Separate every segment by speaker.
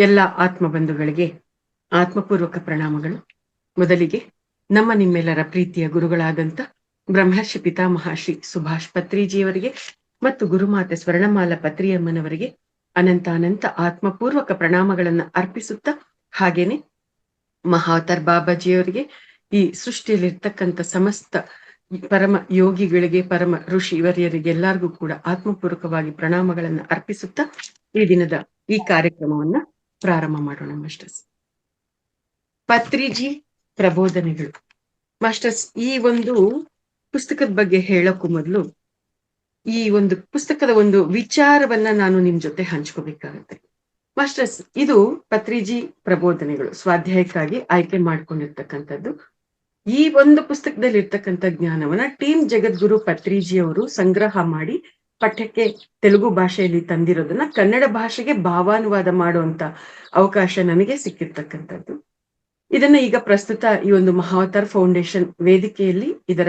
Speaker 1: ಎಲ್ಲ ಆತ್ಮಬಂಧುಗಳಿಗೆ ಆತ್ಮಪೂರ್ವಕ ಪ್ರಣಾಮಗಳು. ಮೊದಲಿಗೆ ನಮ್ಮ ನಿಮ್ಮೆಲ್ಲರ ಪ್ರೀತಿಯ ಗುರುಗಳಾದಂತ ಬ್ರಹ್ಮರ್ಷಿ ಪಿತಾಮಹ ಶ್ರೀ ಸುಭಾಷ್ ಪತ್ರಿಜಿಯವರಿಗೆ ಮತ್ತು ಗುರುಮಾತೆ ಸ್ವರ್ಣಮಾಲ ಪತ್ರಿಯಮ್ಮನವರಿಗೆ ಅನಂತ ಆತ್ಮಪೂರ್ವಕ ಪ್ರಣಾಮಗಳನ್ನ ಅರ್ಪಿಸುತ್ತಾ, ಹಾಗೇನೆ ಮಹಾವತಾರ್ ಬಾಬಾಜಿಯವರಿಗೆ, ಈ ಸೃಷ್ಟಿಯಲ್ಲಿರ್ತಕ್ಕಂಥ ಸಮಸ್ತ ಪರಮ ಯೋಗಿಗಳಿಗೆ, ಪರಮ ಋಷಿ ವರ್ಯರಿಗೆ ಎಲ್ಲರಿಗೂ ಕೂಡ ಆತ್ಮಪೂರ್ವಕವಾಗಿ ಪ್ರಣಾಮಗಳನ್ನ ಅರ್ಪಿಸುತ್ತಾ ಈ ದಿನದ ಈ ಕಾರ್ಯಕ್ರಮವನ್ನ ಪ್ರಾರಂಭ ಮಾಡೋಣ ಮಾಸ್ಟರ್ಸ್. ಪತ್ರಿಜಿ ಪ್ರಬೋಧನೆಗಳು. ಮಾಸ್ಟರ್ಸ್, ಈ ಒಂದು ಪುಸ್ತಕದ ಬಗ್ಗೆ ಹೇಳಕ್ಕೂ ಮೊದಲು ಈ ಒಂದು ಪುಸ್ತಕದ ಒಂದು ವಿಚಾರವನ್ನ ನಾನು ನಿಮ್ ಜೊತೆ ಹಂಚ್ಕೋಬೇಕಾಗತ್ತೆ. ಮಾಸ್ಟರ್ಸ್, ಇದು ಪತ್ರಿಜಿ ಪ್ರಬೋಧನೆಗಳು ಸ್ವಾಧ್ಯಾಯಕ್ಕಾಗಿ ಆಯ್ಕೆ ಮಾಡ್ಕೊಂಡಿರ್ತಕ್ಕಂಥದ್ದು. ಈ ಒಂದು ಪುಸ್ತಕದಲ್ಲಿ ಇರ್ತಕ್ಕಂಥ ಜ್ಞಾನವನ್ನ ಟೀಮ್ ಜಗದ್ಗುರು ಪತ್ರಿಜಿ ಅವರು ಸಂಗ್ರಹ ಮಾಡಿ ಪಠ್ಯಕ್ಕೆ ತೆಲುಗು ಭಾಷೆಯಲ್ಲಿ ತಂದಿರೋದನ್ನ ಕನ್ನಡ ಭಾಷೆಗೆ ಭಾವಾನುವಾದ ಮಾಡುವಂತ ಅವಕಾಶ ನನಗೆ ಸಿಕ್ಕಿರ್ತಕ್ಕಂಥದ್ದು. ಇದನ್ನ ಈಗ ಪ್ರಸ್ತುತ ಈ ಒಂದು ಮಹಾವತಾರ್ ಫೌಂಡೇಶನ್ ವೇದಿಕೆಯಲ್ಲಿ ಇದರ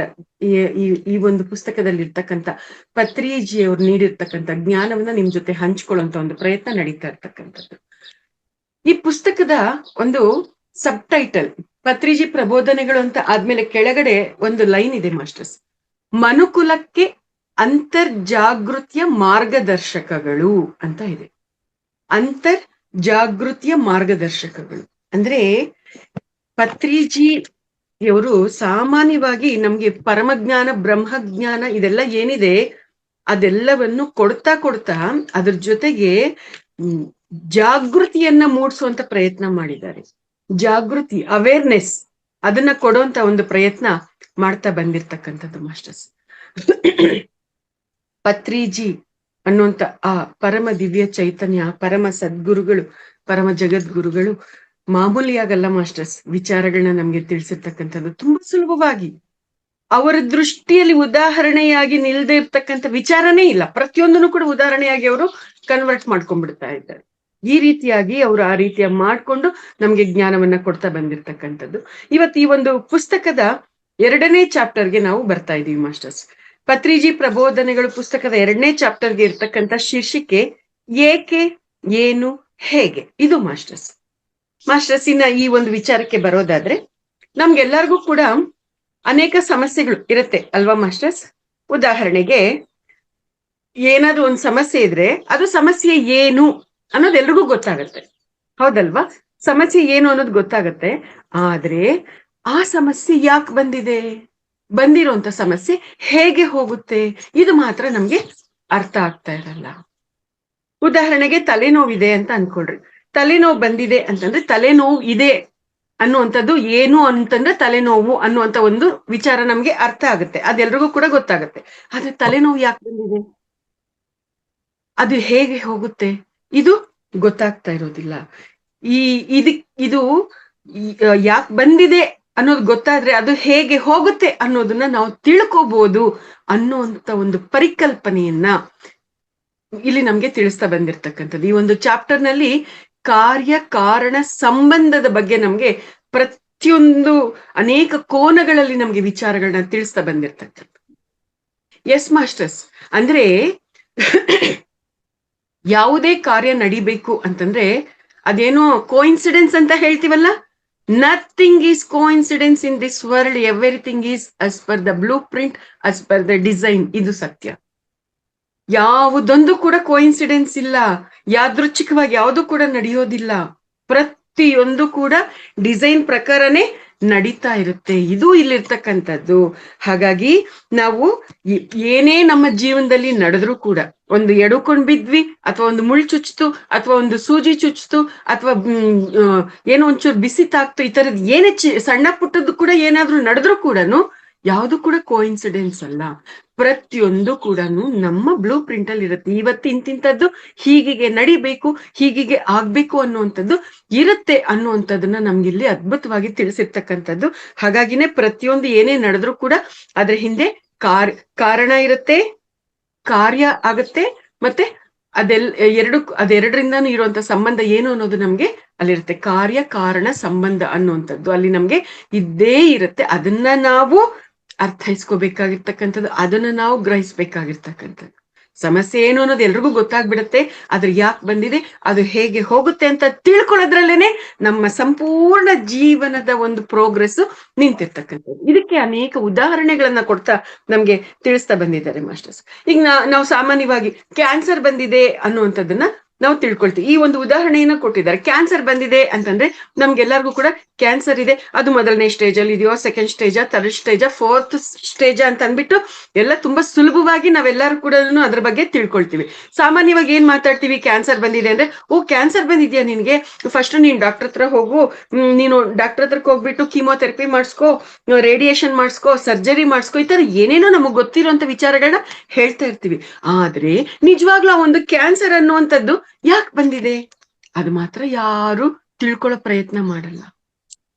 Speaker 1: ಈ ಒಂದು ಪುಸ್ತಕದಲ್ಲಿ ಇರ್ತಕ್ಕಂಥ ಪತ್ರಿಜಿಯವರು ನೀಡಿರ್ತಕ್ಕಂಥ ಜ್ಞಾನವನ್ನ ನಿಮ್ ಜೊತೆ ಹಂಚ್ಕೊಳ್ಳುವಂತ ಒಂದು ಪ್ರಯತ್ನ ನಡೀತಾ ಇರ್ತಕ್ಕಂಥದ್ದು. ಈ ಪುಸ್ತಕದ ಒಂದು ಸಬ್ ಟೈಟಲ್ ಪತ್ರಿಜಿ ಪ್ರಬೋಧನೆಗಳು ಅಂತ ಆದ್ಮೇಲೆ ಕೆಳಗಡೆ ಒಂದು ಲೈನ್ ಇದೆ ಮಾಸ್ಟರ್ಸ್, ಮನುಕುಲಕ್ಕೆ ಅಂತರ್ಜಾಗೃತಿಯ ಮಾರ್ಗದರ್ಶಕಗಳು ಅಂತ ಇದೆ. ಅಂತರ್ಜಾಗೃತಿಯ ಮಾರ್ಗದರ್ಶಕಗಳು ಅಂದ್ರೆ ಪತ್ರಿಜಿಯವರು ಸಾಮಾನ್ಯವಾಗಿ ನಮ್ಗೆ ಪರಮಜ್ಞಾನ, ಬ್ರಹ್ಮಜ್ಞಾನ ಇದೆಲ್ಲ ಏನಿದೆ ಅದೆಲ್ಲವನ್ನು ಕೊಡ್ತಾ ಅದ್ರ ಜೊತೆಗೆ ಜಾಗೃತಿಯನ್ನ ಮೂಡಿಸುವಂತ ಪ್ರಯತ್ನ ಮಾಡಿದ್ದಾರೆ. ಜಾಗೃತಿ, ಅವೇರ್ನೆಸ್ ಅದನ್ನ ಕೊಡುವಂತ ಒಂದು ಪ್ರಯತ್ನ ಮಾಡ್ತಾ ಬಂದಿರ್ತಕ್ಕಂಥದ್ದು ಮಾಸ್ಟರ್ಸ್. ಪತ್ರಿಜಿ ಅನ್ನುವಂತ ಆ ಪರಮ ದಿವ್ಯ ಚೈತನ್ಯ, ಪರಮ ಸದ್ಗುರುಗಳು, ಪರಮ ಜಗದ್ಗುರುಗಳು ಮಾಮೂಲಿಯಾಗಲ್ಲ ಮಾಸ್ಟರ್ಸ್ ವಿಚಾರಗಳನ್ನ ನಮ್ಗೆ ತಿಳಿಸಿರ್ತಕ್ಕಂಥದ್ದು. ತುಂಬಾ ಸುಲಭವಾಗಿ ಅವರ ದೃಷ್ಟಿಯಲ್ಲಿ ಉದಾಹರಣೆಯಾಗಿ ನಿಲ್ದೇ ಇರ್ತಕ್ಕಂಥ ವಿಚಾರನೇ ಇಲ್ಲ. ಪ್ರತಿಯೊಂದನ್ನು ಕೂಡ ಉದಾಹರಣೆಯಾಗಿ ಅವರು ಕನ್ವರ್ಟ್ ಮಾಡ್ಕೊಂಡ್ಬಿಡ್ತಾ ಇದ್ದಾರೆ. ಈ ರೀತಿಯಾಗಿ ಅವರು ಆ ರೀತಿಯ ಮಾಡ್ಕೊಂಡು ನಮ್ಗೆ ಜ್ಞಾನವನ್ನ ಕೊಡ್ತಾ ಬಂದಿರ್ತಕ್ಕಂಥದ್ದು. ಇವತ್ತು ಈ ಒಂದು ಪುಸ್ತಕದ 2ನೇ ಚಾಪ್ಟರ್ಗೆ ನಾವು ಬರ್ತಾ ಇದೀವಿ ಮಾಸ್ಟರ್ಸ್. ಪತ್ರಿಜಿ ಪ್ರಬೋಧನೆಗಳು ಪುಸ್ತಕದ 2ನೇ ಚಾಪ್ಟರ್ಗೆ ಇರ್ತಕ್ಕಂಥ ಶೀರ್ಷಿಕೆ ಏಕೆ, ಏನು, ಹೇಗೆ. ಇದು ಮಾಸ್ಟರ್ಸ್. ಇನ್ನ ಈ ಒಂದು ವಿಚಾರಕ್ಕೆ ಬರೋದಾದ್ರೆ, ನಮ್ಗೆಲ್ಲರಿಗೂ ಕೂಡ ಅನೇಕ ಸಮಸ್ಯೆಗಳು ಇರುತ್ತೆ ಅಲ್ವಾ ಮಾಸ್ಟರ್ಸ್? ಉದಾಹರಣೆಗೆ ಏನಾದ್ರೂ ಒಂದು ಸಮಸ್ಯೆ ಇದ್ರೆ ಅದು ಸಮಸ್ಯೆ ಏನು ಅನ್ನೋದು ಎಲ್ರಿಗೂ ಗೊತ್ತಾಗತ್ತೆ, ಹೌದಲ್ವಾ? ಸಮಸ್ಯೆ ಏನು ಅನ್ನೋದು ಗೊತ್ತಾಗತ್ತೆ. ಆದ್ರೆ ಆ ಸಮಸ್ಯೆ ಯಾಕೆ ಬಂದಿದೆ, ಬಂದಿರೋಂತ ಸಮಸ್ಯೆ ಹೇಗೆ ಹೋಗುತ್ತೆ, ಇದು ಮಾತ್ರ ನಮ್ಗೆ ಅರ್ಥ ಆಗ್ತಾ ಇರಲ್ಲ. ಉದಾಹರಣೆಗೆ ತಲೆನೋವಿದೆ ಅಂತ ಅನ್ಕೊಳ್ರಿ. ತಲೆನೋವು ಬಂದಿದೆ ಅಂತಂದ್ರೆ ತಲೆನೋವು ಇದೆ ಅನ್ನುವಂಥದ್ದು ಏನು ಅಂತಂದ್ರೆ ತಲೆನೋವು ಅನ್ನುವಂತ ಒಂದು ವಿಚಾರ ನಮ್ಗೆ ಅರ್ಥ ಆಗುತ್ತೆ, ಅದೆಲ್ರಿಗೂ ಕೂಡ ಗೊತ್ತಾಗತ್ತೆ. ಆದ್ರೆ ತಲೆನೋವು ಯಾಕೆ ಬಂದಿದೆ, ಅದು ಹೇಗೆ ಹೋಗುತ್ತೆ, ಇದು ಗೊತ್ತಾಗ್ತಾ ಇರೋದಿಲ್ಲ. ಇದು ಯಾಕೆ ಬಂದಿದೆ ಅನ್ನೋದು ಗೊತ್ತಾದ್ರೆ ಅದು ಹೇಗೆ ಹೋಗುತ್ತೆ ಅನ್ನೋದನ್ನ ನಾವು ತಿಳ್ಕೋಬಹುದು ಅನ್ನುವಂತ ಒಂದು ಪರಿಕಲ್ಪನೆಯನ್ನ ಇಲ್ಲಿ ನಮ್ಗೆ ತಿಳಿಸ್ತಾ ಬಂದಿರ್ತಕ್ಕಂಥದ್ದು. ಈ ಒಂದು ಚಾಪ್ಟರ್ ನಲ್ಲಿ ಕಾರ್ಯ ಕಾರಣ ಸಂಬಂಧದ ಬಗ್ಗೆ ನಮ್ಗೆ ಪ್ರತಿಯೊಂದು ಅನೇಕ ಕೋನಗಳಲ್ಲಿ ನಮ್ಗೆ ವಿಚಾರಗಳನ್ನ ತಿಳಿಸ್ತಾ ಬಂದಿರ್ತಕ್ಕಂಥ. ಎಸ್ ಮಾಸ್ಟರ್ಸ್, ಅಂದ್ರೆ ಯಾವುದೇ ಕಾರ್ಯ ನಡಿಬೇಕು ಅಂತಂದ್ರೆ ಅದೇನೋ ಕೋಇನ್ಸಿಡೆನ್ಸ್ ಅಂತ ಹೇಳ್ತೀವಲ್ಲ, nothing is coincidence in this world, everything is us per the blue print, us per the design. ಇದು ಸತ್ಯ. ಯಾವುದೊಂದು ಕೂಡ ಕೋಇನ್ಸಿಡೆನ್ಸ್ ಇಲ್ಲ, ಯಾದೃಚ್ಛಿಕವಾಗಿ ಯಾವುದು ಕೂಡ ನಡೆಯೋದಿಲ್ಲ. ಪ್ರತಿಯೊಂದು ಕೂಡ ಡಿಸೈನ್ ಪ್ರಕಾರನೇ ನಡೀತಾ ಇರುತ್ತೆ. ಇದು ಇಲ್ಲಿರ್ತಕ್ಕಂಥದ್ದು. ಹಾಗಾಗಿ ನಾವು ಏನೇ ನಮ್ಮ ಜೀವನದಲ್ಲಿ ನಡೆದ್ರೂ ಕೂಡ, ಒಂದು ಎಡುಕೊಂಡ್ ಬಿದ್ವಿ, ಅಥವಾ ಒಂದು ಮುಳ್ಳು ಚುಚ್ತು, ಅಥವಾ ಒಂದು ಸೂಜಿ ಚುಚ್ತು, ಅಥವಾ ಏನೋ ಒಂಚೂರು ಬಿಸಿ ತಾಕ್ತು, ಈ ತರದ್ ಏನೇ ಸಣ್ಣ ಪುಟ್ಟದ್ದು ಕೂಡ ಏನಾದ್ರೂ ನಡೆದ್ರೂ ಕೂಡ ಯಾವುದು ಕೂಡ ಕೋಇನ್ಸಿಡೆನ್ಸ್ ಅಲ್ಲ. ಪ್ರತಿಯೊಂದು ಕೂಡ ನಮ್ಮ ಬ್ಲೂ ಪ್ರಿಂಟ್ ಅಲ್ಲಿ ಇರುತ್ತೆ. ಇವತ್ತು ಇಂತಿಂತದ್ದು ಹೀಗೆ ನಡಿಬೇಕು, ಹೀಗೆ ಆಗ್ಬೇಕು ಅನ್ನುವಂಥದ್ದು ಇರುತ್ತೆ ಅನ್ನುವಂಥದ್ದನ್ನ ನಮ್ಗಿಲ್ಲಿ ಅದ್ಭುತವಾಗಿ ತಿಳಿಸಿರ್ತಕ್ಕಂಥದ್ದು. ಹಾಗಾಗಿನೇ ಪ್ರತಿಯೊಂದು ಏನೇ ನಡೆದ್ರೂ ಕೂಡ ಅದ್ರ ಹಿಂದೆ ಕಾರಣ ಇರುತ್ತೆ, ಕಾರ್ಯ ಆಗತ್ತೆ, ಮತ್ತೆ ಅದೆರಡರಿಂದಾನು ಇರುವಂತ ಸಂಬಂಧ ಏನು ಅನ್ನೋದು ನಮ್ಗೆ ಅಲ್ಲಿರುತ್ತೆ. ಕಾರ್ಯ ಕಾರಣ ಸಂಬಂಧ ಅನ್ನುವಂಥದ್ದು ಅಲ್ಲಿ ನಮ್ಗೆ ಇದ್ದೇ ಇರುತ್ತೆ. ಅದನ್ನ ನಾವು ಅರ್ಥೈಸ್ಕೋಬೇಕಾಗಿರ್ತಕ್ಕಂಥದ್ದು, ಅದನ್ನ ನಾವು ಗ್ರಹಿಸ್ಬೇಕಾಗಿರ್ತಕ್ಕಂಥದ್ದು. ಸಮಸ್ಯೆ ಏನು ಅನ್ನೋದು ಎಲ್ರಿಗೂ ಗೊತ್ತಾಗ್ಬಿಡತ್ತೆ. ಅದ್ರ ಯಾಕೆ ಬಂದಿದೆ, ಅದು ಹೇಗೆ ಹೋಗುತ್ತೆ ಅಂತ ತಿಳ್ಕೊಳ್ಳೋದ್ರಲ್ಲೇನೆ ನಮ್ಮ ಸಂಪೂರ್ಣ ಜೀವನದ ಒಂದು ಪ್ರೋಗ್ರೆಸ್ ನಿಂತಿರ್ತಕ್ಕಂಥದ್ದು. ಇದಕ್ಕೆ ಅನೇಕ ಉದಾಹರಣೆಗಳನ್ನ ಕೊಡ್ತಾ ನಮ್ಗೆ ತಿಳಿಸ್ತಾ ಬಂದಿದ್ದಾರೆ ಮಾಸ್ಟರ್ಸ್. ಈಗ ನಾವು ಸಾಮಾನ್ಯವಾಗಿ ಕ್ಯಾನ್ಸರ್ ಬಂದಿದೆ ಅನ್ನುವಂಥದ್ದನ್ನ ನಾವು ತಿಳ್ಕೊಳ್ತೀವಿ. ಈ ಒಂದು ಉದಾಹರಣೆಯನ್ನ ಕೊಟ್ಟಿದ್ದಾರೆ. ಕ್ಯಾನ್ಸರ್ ಬಂದಿದೆ ಅಂತಂದ್ರೆ ನಮ್ಗೆಲ್ಲರಿಗೂ ಕೂಡ ಕ್ಯಾನ್ಸರ್ ಇದೆ, ಅದು ಮೊದಲನೇ ಸ್ಟೇಜ್ ಅಲ್ಲಿ ಇದೆಯೋ, second stage, third stage, fourth stage ಅಂತ ಅಂದ್ಬಿಟ್ಟು ಎಲ್ಲ ತುಂಬಾ ಸುಲಭವಾಗಿ ನಾವೆಲ್ಲರೂ ಕೂಡ ಅದ್ರ ಬಗ್ಗೆ ತಿಳ್ಕೊಳ್ತೀವಿ. ಸಾಮಾನ್ಯವಾಗಿ ಏನ್ ಮಾತಾಡ್ತೀವಿ, ಕ್ಯಾನ್ಸರ್ ಬಂದಿದೆ ಅಂದ್ರೆ, ಓ ಕ್ಯಾನ್ಸರ್ ಬಂದಿದ್ಯಾ ನಿನ್ಗೆ, ಫಸ್ಟ್ ನೀನ್ ಡಾಕ್ಟರ್ ಹತ್ರ ಹೋಗು, ನೀನು ಡಾಕ್ಟರ್ ಹತ್ರಕ್ಕೆ ಹೋಗ್ಬಿಟ್ಟು ಕೀಮೋಥೆರಪಿ ಮಾಡಿಸ್ಕೋ, ರೇಡಿಯೇಷನ್ ಮಾಡಿಸ್ಕೋ, ಸರ್ಜರಿ ಮಾಡಿಸ್ಕೋ, ಈ ತರ ಏನೇನೋ ನಮಗ್ ಗೊತ್ತಿರುವಂತ ವಿಚಾರಗಳನ್ನ ಹೇಳ್ತಾ ಇರ್ತೀವಿ. ಆದ್ರೆ ನಿಜವಾಗ್ಲೂ ಆ ಒಂದು ಕ್ಯಾನ್ಸರ್ ಅನ್ನುವಂಥದ್ದು ಯಾಕೆ ಬಂದಿದೆ ಅದು ಮಾತ್ರ ಯಾರು ತಿಳ್ಕೊಳ್ಳೋ ಪ್ರಯತ್ನ ಮಾಡಲ್ಲ.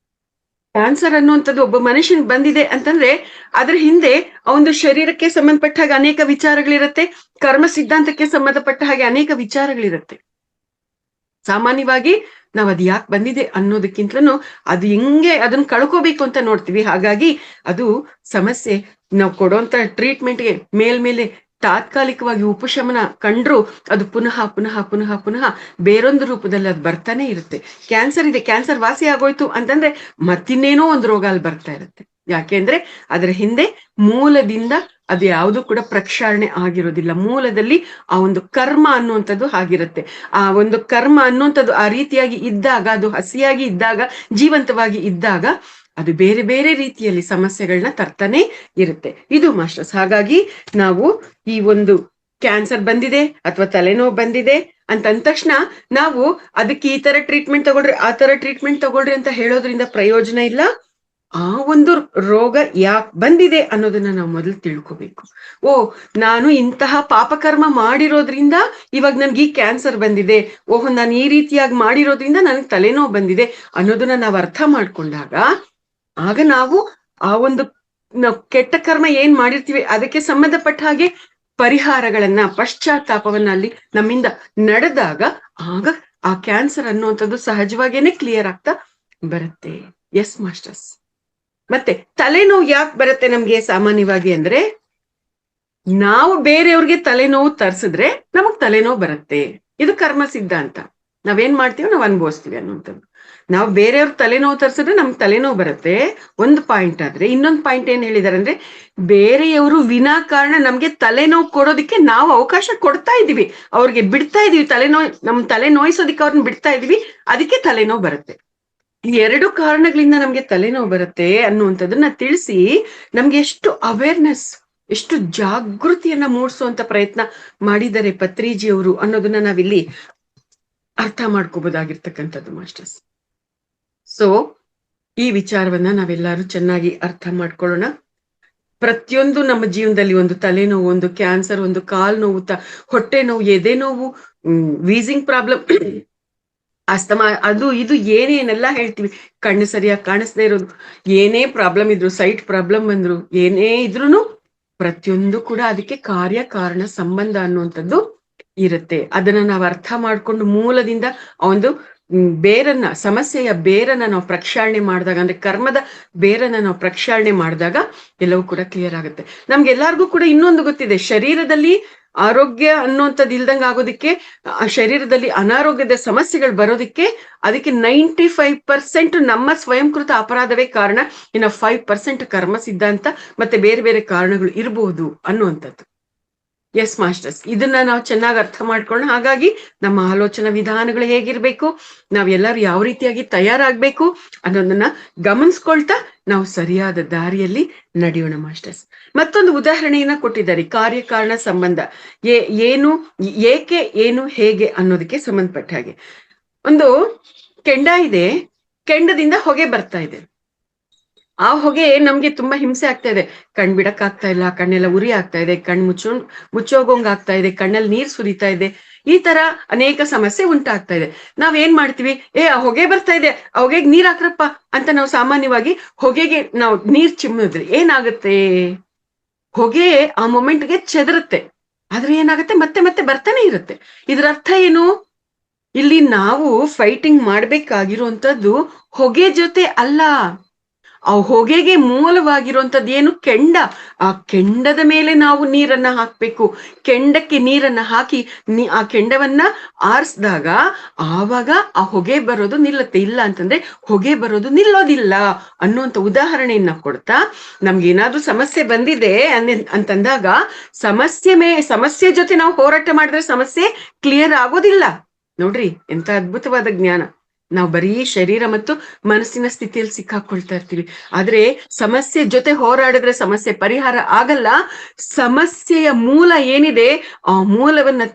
Speaker 1: ಕ್ಯಾನ್ಸರ್ ಅನ್ನುವಂಥದ್ದು ಒಬ್ಬ ಮನುಷ್ಯನ್ ಬಂದಿದೆ ಅಂತಂದ್ರೆ ಅದ್ರ ಹಿಂದೆ ಆ ಒಂದು ಶರೀರಕ್ಕೆ ಸಂಬಂಧಪಟ್ಟ ಹಾಗೆ ಅನೇಕ ವಿಚಾರಗಳಿರತ್ತೆ, ಕರ್ಮ ಸಿದ್ಧಾಂತಕ್ಕೆ ಸಂಬಂಧಪಟ್ಟ ಹಾಗೆ ಅನೇಕ ವಿಚಾರಗಳಿರತ್ತೆ. ಸಾಮಾನ್ಯವಾಗಿ ನಾವ್ ಅದ್ ಯಾಕೆ ಬಂದಿದೆ ಅನ್ನೋದಕ್ಕಿಂತಲೂ ಅದು ಹೆಂಗೆ ಅದನ್ನ ಕಳ್ಕೋಬೇಕು ಅಂತ ನೋಡ್ತೀವಿ. ಹಾಗಾಗಿ ಅದು ಸಮಸ್ಯೆ ನಾವು ಕೊಡುವಂತ ಟ್ರೀಟ್ಮೆಂಟ್ಗೆ ಮೇಲ್ಮೇಲೆ ತಾತ್ಕಾಲಿಕವಾಗಿ ಉಪಶಮನ ಕಂಡ್ರು ಅದು ಪುನಃ ಪುನಃ ಪುನಃ ಪುನಃ ಬೇರೊಂದು ರೂಪದಲ್ಲಿ ಅದು ಬರ್ತಾನೆ ಇರುತ್ತೆ. ಕ್ಯಾನ್ಸರ್ ಇದೆ, ಕ್ಯಾನ್ಸರ್ ವಾಸಿ ಆಗೋಯ್ತು ಅಂತಂದ್ರೆ ಮತ್ತಿನ್ನೇನೋ ಒಂದು ರೋಗ ಅಲ್ಲಿ ಬರ್ತಾ ಇರುತ್ತೆ. ಯಾಕೆಂದ್ರೆ ಅದರ ಹಿಂದೆ ಮೂಲದಿಂದ ಅದು ಯಾವುದು ಕೂಡ ಪ್ರಕ್ಷಾಳನೆ ಆಗಿರೋದಿಲ್ಲ. ಮೂಲದಲ್ಲಿ ಆ ಒಂದು ಕರ್ಮ ಅನ್ನುವಂಥದ್ದು ಆಗಿರುತ್ತೆ. ಆ ಒಂದು ಕರ್ಮ ಅನ್ನುವಂಥದ್ದು ಆ ರೀತಿಯಾಗಿ ಇದ್ದಾಗ, ಅದು ಹಸಿಯಾಗಿ ಇದ್ದಾಗ, ಜೀವಂತವಾಗಿ ಇದ್ದಾಗ ಅದು ಬೇರೆ ಬೇರೆ ರೀತಿಯಲ್ಲಿ ಸಮಸ್ಯೆಗಳನ್ನ ತರ್ತಾನೆ ಇರುತ್ತೆ. ಇದು ಮಾಸ್ಟರ್ಸ್. ಹಾಗಾಗಿ ನಾವು ಈ ಒಂದು ಕ್ಯಾನ್ಸರ್ ಬಂದಿದೆ ಅಥವಾ ತಲೆನೋವು ಬಂದಿದೆ ಅಂತ ಅಂದ ತಕ್ಷಣ ನಾವು ಅದಕ್ಕೆ ಈ ತರ ಟ್ರೀಟ್ಮೆಂಟ್ ತಗೊಳ್ರಿ, ಆ ತರ ಟ್ರೀಟ್ಮೆಂಟ್ ತಗೊಳ್ರಿ ಅಂತ ಹೇಳೋದ್ರಿಂದ ಪ್ರಯೋಜನ ಇಲ್ಲ. ಆ ಒಂದು ರೋಗ ಯಾಕೆ ಬಂದಿದೆ ಅನ್ನೋದನ್ನ ನಾವು ಮೊದಲು ತಿಳ್ಕೋಬೇಕು. ಓ ನಾನು ಇಂತಹ ಪಾಪಕರ್ಮ ಮಾಡಿರೋದ್ರಿಂದ ಇವಾಗ ನನ್ಗೆ ಈ ಕ್ಯಾನ್ಸರ್ ಬಂದಿದೆ, ಓಹೋ ನಾನು ಈ ರೀತಿಯಾಗಿ ಮಾಡಿರೋದ್ರಿಂದ ನನಗೆ ತಲೆನೋವು ಬಂದಿದೆ ಅನ್ನೋದನ್ನ ನಾವು ಅರ್ಥ ಮಾಡ್ಕೊಂಡಾಗ ಆಗ ನಾವು ಆ ಒಂದು ನಾವು ಕೆಟ್ಟ ಕರ್ಮ ಏನ್ ಮಾಡಿರ್ತೀವಿ ಅದಕ್ಕೆ ಸಂಬಂಧಪಟ್ಟ ಹಾಗೆ ಪರಿಹಾರಗಳನ್ನ, ಪಶ್ಚಾತ್ತಾಪವನ್ನ ಅಲ್ಲಿ ನಮ್ಮಿಂದ ನಡೆದಾಗ ಆಗ ಆ ಕ್ಯಾನ್ಸರ್ ಅನ್ನುವಂಥದ್ದು ಸಹಜವಾಗೇನೆ ಕ್ಲಿಯರ್ ಆಗ್ತಾ ಬರುತ್ತೆ. Yes masters. ಮತ್ತೆ ತಲೆನೋವು ಯಾಕೆ ಬರುತ್ತೆ ನಮ್ಗೆ ಸಾಮಾನ್ಯವಾಗಿ ಅಂದ್ರೆ, ನಾವು ಬೇರೆಯವ್ರಿಗೆ ತಲೆನೋವು ತರಿಸಿದ್ರೆ ನಮಗ್ ತಲೆನೋವು ಬರುತ್ತೆ. ಇದು ಕರ್ಮ ಸಿದ್ಧಾಂತ. ನಾವೇನ್ ಮಾಡ್ತೀವಿ ನಾವು ಅನುಭವಿಸ್ತೀವಿ ಅನ್ನುವಂಥದ್ದು. ನಾವು ಬೇರೆಯವ್ರ ತಲೆನೋವು ತರಿಸಿದ್ರೆ ನಮ್ಗೆ ತಲೆನೋವು ಬರುತ್ತೆ ಒಂದು ಪಾಯಿಂಟ್. ಆದ್ರೆ ಇನ್ನೊಂದು ಪಾಯಿಂಟ್ ಏನ್ ಹೇಳಿದಾರೆ ಅಂದ್ರೆ, ಬೇರೆಯವರು ವಿನಾಕಾರಣ ನಮ್ಗೆ ತಲೆನೋವು ಕೊಡೋದಿಕ್ಕೆ ನಾವು ಅವಕಾಶ ಕೊಡ್ತಾ ಇದೀವಿ, ಅವ್ರಿಗೆ ಬಿಡ್ತಾ ಇದೀವಿ, ನಮ್ ತಲೆ ನೋಯಿಸೋದಿಕ್ಕೆ ಅವ್ರನ್ನ ಬಿಡ್ತಾ ಇದೀವಿ, ಅದಕ್ಕೆ ತಲೆನೋವು ಬರುತ್ತೆ. ಈ ಎರಡು ಕಾರಣಗಳಿಂದ ನಮ್ಗೆ ತಲೆನೋವು ಬರುತ್ತೆ ಅನ್ನುವಂಥದ್ದನ್ನ ತಿಳಿಸಿ ನಮ್ಗೆ ಎಷ್ಟು ಅವೇರ್ನೆಸ್, ಎಷ್ಟು ಜಾಗೃತಿಯನ್ನ ಮೂಡಿಸುವಂತ ಪ್ರಯತ್ನ ಮಾಡಿದ್ದಾರೆ ಪತ್ರಿಜಿಯವರು ಅನ್ನೋದನ್ನ ನಾವಿಲ್ಲಿ ಅರ್ಥ ಮಾಡ್ಕೋಬಹುದಾಗಿರ್ತಕ್ಕಂಥದ್ದು ಮಾಸ್ಟರ್ಸ್. ಸೊ ಈ ವಿಚಾರವನ್ನ ನಾವೆಲ್ಲರೂ ಚೆನ್ನಾಗಿ ಅರ್ಥ ಮಾಡ್ಕೊಳ್ಳೋಣ. ಪ್ರತಿಯೊಂದು ನಮ್ಮ ಜೀವನದಲ್ಲಿ ಒಂದು ತಲೆನೋವು, ಒಂದು ಕ್ಯಾನ್ಸರ್, ಒಂದು ಕಾಲ್ ನೋವು, ಹೊಟ್ಟೆ ನೋವು, ಎದೆ ನೋವು, ವೀಸಿಂಗ್ ಪ್ರಾಬ್ಲಮ್, ಅಸ್ತಮಾ, ಅದು ಇದು ಏನೇನೆಲ್ಲ ಹೇಳ್ತೀವಿ, ಕಣ್ಣು ಸರಿಯಾಗಿ ಕಾಣಿಸ್ದೇ ಇರೋದು, ಏನೇ ಪ್ರಾಬ್ಲಮ್ ಇದ್ರು, ಸೈಟ್ ಪ್ರಾಬ್ಲಮ್ ಬಂದ್ರು, ಏನೇ ಇದ್ರುನು ಪ್ರತಿಯೊಂದು ಕೂಡ ಅದಕ್ಕೆ ಕಾರ್ಯ ಕಾರಣ ಸಂಬಂಧ ಅನ್ನುವಂಥದ್ದು ಇರುತ್ತೆ. ಅದನ್ನ ನಾವು ಅರ್ಥ ಮಾಡ್ಕೊಂಡು ಮೂಲದಿಂದ ಆ ಒಂದು ಬೇರನ್ನ, ಸಮಸ್ಯೆಯ ಬೇರನ್ನ ನಾವು ಪ್ರಕ್ಷಾಳನೆ ಮಾಡಿದಾಗ, ಅಂದ್ರೆ ಕರ್ಮದ ಬೇರನ್ನ ನಾವು ಪ್ರಕ್ಷಾಳನೆ ಮಾಡಿದಾಗ ಎಲ್ಲವೂ ಕೂಡ ಕ್ಲಿಯರ್ ಆಗುತ್ತೆ. ನಮ್ಗೆಲ್ಲಾರ್ಗೂ ಕೂಡ ಇನ್ನೊಂದು ಗೊತ್ತಿದೆ, ಶರೀರದಲ್ಲಿ ಆರೋಗ್ಯ ಅನ್ನುವಂಥದ್ದು ಇಲ್ದಂಗ ಆಗೋದಿಕ್ಕೆ, ಆ ಶರೀರದಲ್ಲಿ ಅನಾರೋಗ್ಯದ ಸಮಸ್ಯೆಗಳು ಬರೋದಿಕ್ಕೆ ಅದಕ್ಕೆ 95% ನಮ್ಮ ಸ್ವಯಂಕೃತ ಅಪರಾಧವೇ ಕಾರಣ. ಇನ್ನು 5% ಕರ್ಮ ಸಿದ್ಧಾಂತ ಮತ್ತೆ ಬೇರೆ ಬೇರೆ ಕಾರಣಗಳು ಇರಬಹುದು ಅನ್ನುವಂಥದ್ದು. Yes masters. ಇದನ್ನ ನಾವು ಚೆನ್ನಾಗಿ ಅರ್ಥ ಮಾಡ್ಕೊಳ್ಳೋಣ. ಹಾಗಾಗಿ ನಮ್ಮ ಆಲೋಚನಾ ವಿಧಾನಗಳು ಹೇಗಿರ್ಬೇಕು, ನಾವೆಲ್ಲರೂ ಯಾವ ರೀತಿಯಾಗಿ ತಯಾರಾಗ್ಬೇಕು ಅನ್ನೋದನ್ನ ಗಮನಿಸ್ಕೊಳ್ತಾ ನಾವು ಸರಿಯಾದ ದಾರಿಯಲ್ಲಿ ನಡೆಯೋಣ ಮಾಸ್ಟರ್ಸ್. ಮತ್ತೊಂದು ಉದಾಹರಣೆಯನ್ನ ಕೊಟ್ಟಿದ್ದಾರೆ, ಕಾರ್ಯಕಾರಣ ಸಂಬಂಧ. ಏನು, ಏಕೆ, ಏನು, ಹೇಗೆ ಅನ್ನೋದಕ್ಕೆ ಸಂಬಂಧಪಟ್ಟ ಹಾಗೆ. ಒಂದು ಕೆಂಡ ಇದೆ, ಕೆಂಡದಿಂದ ಹೊಗೆ ಬರ್ತಾ ಇದೆ. ಆ ಹೊಗೆ ನಮ್ಗೆ ತುಂಬಾ ಹಿಂಸೆ ಆಗ್ತಾ ಇದೆ, ಕಣ್ ಬಿಡಕ್ ಆಗ್ತಾ ಇಲ್ಲ, ಕಣ್ಣೆಲ್ಲ ಉರಿ ಆಗ್ತಾ ಇದೆ, ಕಣ್ ಮುಚ್ಚೋಗೋಂಗ್ ಆಗ್ತಾ ಇದೆ, ಕಣ್ಣಲ್ಲಿ ನೀರ್ ಸುರಿತಾ ಇದೆ, ಈ ತರ ಅನೇಕ ಸಮಸ್ಯೆ ಉಂಟಾಗ್ತಾ ಇದೆ. ನಾವೇನ್ ಮಾಡ್ತೀವಿ, ಆ ಹೊಗೆ ಬರ್ತಾ ಇದೆ, ಆ ಹೊಗೆಗೆ ನೀರ್ ಹಾಕ್ರಪ್ಪ ಅಂತ ನಾವು ಸಾಮಾನ್ಯವಾಗಿ ಹೊಗೆಗೆ ನಾವು ನೀರ್ ಚಿಮ್ಮಿದ್ರೆ ಏನಾಗುತ್ತೆ, ಹೊಗೆ ಆ ಮೊಮೆಂಟ್ಗೆ ಚೆದರುತ್ತೆ, ಆದ್ರೆ ಏನಾಗುತ್ತೆ ಮತ್ತೆ ಮತ್ತೆ ಬರ್ತಾನೆ ಇರುತ್ತೆ. ಇದ್ರ ಅರ್ಥ ಏನು, ಇಲ್ಲಿ ನಾವು ಫೈಟಿಂಗ್ ಮಾಡ್ಬೇಕಾಗಿರುವಂತದ್ದು ಹೊಗೆ ಜೊತೆ ಅಲ್ಲ, ಆ ಹೊಗೆಗೆ ಮೂಲವಾಗಿರುವಂತದ್ದು ಏನು? ಕೆಂಡ. ಆ ಕೆಂಡದ ಮೇಲೆ ನಾವು ನೀರನ್ನ ಹಾಕ್ಬೇಕು. ಕೆಂಡಕ್ಕೆ ನೀರನ್ನ ಹಾಕಿ ಆ ಕೆಂಡವನ್ನ ಆರಿಸಿದಾಗ ಆವಾಗ ಆ ಹೊಗೆ ಬರೋದು ನಿಲ್ಲುತ್ತೆ. ಇಲ್ಲ ಅಂತಂದ್ರೆ ಹೊಗೆ ಬರೋದು ನಿಲ್ಲೋದಿಲ್ಲ ಅನ್ನುವಂತ ಉದಾಹರಣೆಯನ್ನ ಕೊಡ್ತಾ, ನಮ್ಗೆ ಏನಾದ್ರೂ ಸಮಸ್ಯೆ ಬಂದಿದೆ ಅಂತಂದಾಗ ಸಮಸ್ಯೆ ಜೊತೆ ನಾವು ಹೋರಾಟ ಮಾಡಿದ್ರೆ ಸಮಸ್ಯೆ ಕ್ಲಿಯರ್ ಆಗೋದಿಲ್ಲ. ನೋಡ್ರಿ ಎಂತ ಅದ್ಭುತವಾದ ಜ್ಞಾನ. ನಾವು ಬರೀ ಶರೀರ ಮತ್ತು ಮನಸ್ಸಿನ ಸ್ಥಿತಿಯಲ್ಲಿ ಸಿಕ್ಕಾಕೊಳ್ತಾ ಇರ್ತೀವಿ. ಆದ್ರೆ ಸಮಸ್ಯೆ ಜೊತೆ ಹೋರಾಡಿದ್ರೆ ಸಮಸ್ಯೆ ಪರಿಹಾರ ಆಗಲ್ಲ. ಸಮಸ್ಯೆಯ ಮೂಲ ಏನಿದೆ ಆ ಮೂಲವನ್ನ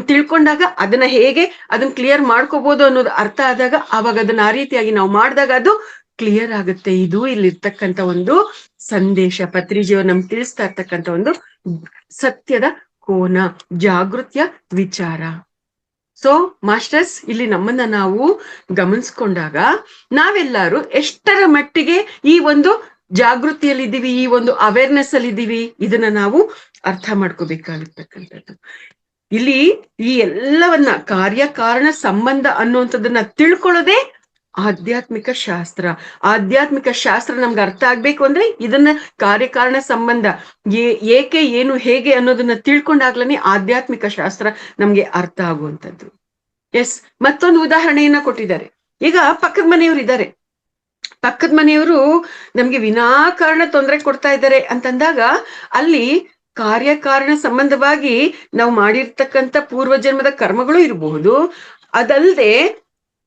Speaker 1: ತಿಳ್ಕೊಂಡಾಗ ಅದನ್ನ ಕ್ಲಿಯರ್ ಮಾಡ್ಕೋಬಹುದು ಅನ್ನೋದು ಅರ್ಥ ಆದಾಗ ಅವಾಗ ಅದನ್ನ ಆ ರೀತಿಯಾಗಿ ನಾವು ಮಾಡಿದಾಗ ಅದು ಕ್ಲಿಯರ್ ಆಗುತ್ತೆ. ಇದು ಇಲ್ಲಿರ್ತಕ್ಕಂಥ ಒಂದು ಸಂದೇಶ. ಪತ್ರಿಜಿಯವರು ನಮ್ಗೆ ತಿಳಿಸ್ತಾ ಇರ್ತಕ್ಕಂಥ ಒಂದು ಸತ್ಯದ ಕೋನ, ಜಾಗೃತಿಯ ವಿಚಾರ. ಸೊ ಮಾಸ್ಟರ್ಸ್, ಇಲ್ಲಿ ನಮ್ಮನ್ನ ನಾವು ಗಮನಿಸ್ಕೊಂಡಾಗ ನಾವೆಲ್ಲರೂ ಎಷ್ಟರ ಮಟ್ಟಿಗೆ ಈ ಒಂದು ಜಾಗೃತಿಯಲ್ಲಿದ್ದೀವಿ, ಈ ಒಂದು ಅವೇರ್ನೆಸ್ ಅಲ್ಲಿ ಇದ್ದೀವಿ, ಇದನ್ನ ನಾವು ಅರ್ಥ ಮಾಡ್ಕೋಬೇಕಾಗಿರ್ತಕ್ಕಂಥದ್ದು. ಇಲ್ಲಿ ಈ ಎಲ್ಲವನ್ನ ಕಾರ್ಯಕಾರಣ ಸಂಬಂಧ ಅನ್ನುವಂಥದ್ದನ್ನ ತಿಳ್ಕೊಳ್ಳೋದೇ ಆಧ್ಯಾತ್ಮಿಕ ಶಾಸ್ತ್ರ. ಆಧ್ಯಾತ್ಮಿಕ ಶಾಸ್ತ್ರ ನಮ್ಗೆ ಅರ್ಥ ಆಗ್ಬೇಕು ಅಂದ್ರೆ ಇದನ್ನ ಕಾರ್ಯಕಾರಣ ಸಂಬಂಧ ಏಕೆ, ಏನು, ಹೇಗೆ ಅನ್ನೋದನ್ನ ತಿಳ್ಕೊಂಡಾಗ್ಲೇ ಆಧ್ಯಾತ್ಮಿಕ ಶಾಸ್ತ್ರ ನಮ್ಗೆ ಅರ್ಥ ಆಗುವಂಥದ್ದು. ಎಸ್, ಮತ್ತೊಂದು ಉದಾಹರಣೆಯನ್ನ ಕೊಟ್ಟಿದ್ದಾರೆ. ಈಗ ಪಕ್ಕದ ಮನೆಯವರು ಇದ್ದಾರೆ, ಪಕ್ಕದ ಮನೆಯವರು ನಮ್ಗೆ ವಿನಾಕಾರಣ ತೊಂದರೆ ಕೊಡ್ತಾ ಇದ್ದಾರೆ ಅಂತಂದಾಗ ಅಲ್ಲಿ ಕಾರ್ಯಕಾರಣ ಸಂಬಂಧವಾಗಿ ನಾವು ಮಾಡಿರ್ತಕ್ಕಂಥ ಪೂರ್ವಜನ್ಮದ ಕರ್ಮಗಳು ಇರಬಹುದು. ಅದಲ್ಲದೆ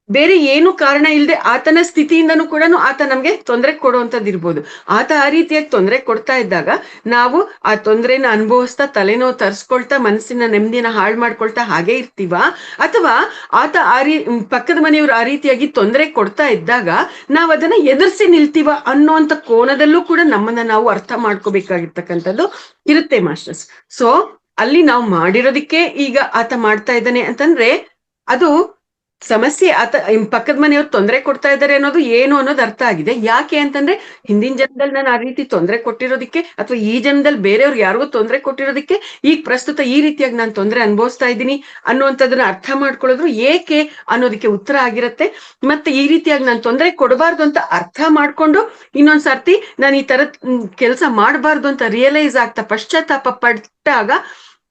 Speaker 1: ಬೇರೆ ಏನು ಕಾರಣ ಇಲ್ಲದೆ ಆತನ ಸ್ಥಿತಿಯಿಂದನೂ ಕೂಡ ಆತ ನಮ್ಗೆ ತೊಂದರೆ ಕೊಡುವಂಥದ್ದು ಇರ್ಬೋದು. ಆತ ಆ ರೀತಿಯಾಗಿ ತೊಂದರೆ ಕೊಡ್ತಾ ಇದ್ದಾಗ ನಾವು ಆ ತೊಂದರೆನ ಅನುಭವಿಸ್ತಾ ತಲೆನೋವು ತರಿಸ್ಕೊಳ್ತಾ ಮನಸ್ಸಿನ ನೆಮ್ಮದಿನ ಹಾಳು ಮಾಡ್ಕೊಳ್ತಾ ಹಾಗೆ ಇರ್ತೀವ, ಅಥವಾ ಆತ ಪಕ್ಕದ ಮನೆಯವರು ಆ ರೀತಿಯಾಗಿ ತೊಂದರೆ ಕೊಡ್ತಾ ಇದ್ದಾಗ ನಾವ್ ಅದನ್ನ ಎದುರಿಸಿ ನಿಲ್ತೀವ ಅನ್ನೋಂಥ ಕೋನದಲ್ಲೂ ಕೂಡ ನಮ್ಮನ್ನ ನಾವು ಅರ್ಥ ಮಾಡ್ಕೋಬೇಕಾಗಿರ್ತಕ್ಕಂಥದ್ದು ಇರುತ್ತೆ ಮಾಸ್ಟರ್ಸ್. ಸೊ ಅಲ್ಲಿ ನಾವು ಮಾಡಿರೋದಕ್ಕೆ ಈಗ ಆತ ಮಾಡ್ತಾ ಇದ್ದಾನೆ ಅಂತಂದ್ರೆ ಅದು ಸಮಸ್ಯೆ, ಆತ ಪಕ್ಕದ ಮನೆಯವ್ರು ತೊಂದರೆ ಕೊಡ್ತಾ ಇದ್ದಾರೆ ಅನ್ನೋದು ಏನು ಅನ್ನೋದು ಅರ್ಥ ಆಗಿದೆ. ಯಾಕೆ ಅಂತಂದ್ರೆ ಹಿಂದಿನ ಜನ್ಮದಲ್ಲಿ ನಾನು ಆ ರೀತಿ ತೊಂದರೆ ಕೊಟ್ಟಿರೋದಕ್ಕೆ, ಅಥವಾ ಈ ಜನ್ಮದಲ್ಲಿ ಬೇರೆಯವ್ರು ಯಾರಿಗೂ ತೊಂದರೆ ಕೊಟ್ಟಿರೋದಕ್ಕೆ ಈಗ ಪ್ರಸ್ತುತ ಈ ರೀತಿಯಾಗಿ ನಾನು ತೊಂದರೆ ಅನುಭವಿಸ್ತಾ ಇದ್ದೀನಿ ಅನ್ನುವಂಥದ್ದನ್ನ ಅರ್ಥ ಮಾಡ್ಕೊಳ್ಳೋದ್ರು ಏಕೆ ಅನ್ನೋದಕ್ಕೆ ಉತ್ತರ ಆಗಿರತ್ತೆ. ಮತ್ತೆ ಈ ರೀತಿಯಾಗಿ ನಾನು ತೊಂದರೆ ಕೊಡಬಾರ್ದು ಅಂತ ಅರ್ಥ ಮಾಡ್ಕೊಂಡು ಇನ್ನೊಂದ್ಸರ್ತಿ ನಾನು ಈ ತರದ್ ಕೆಲಸ ಮಾಡಬಾರ್ದು ಅಂತ ರಿಯಲೈಸ್ ಆಗ್ತಾ ಪಶ್ಚಾತ್ತಾಪ ಪಟ್ಟಾಗ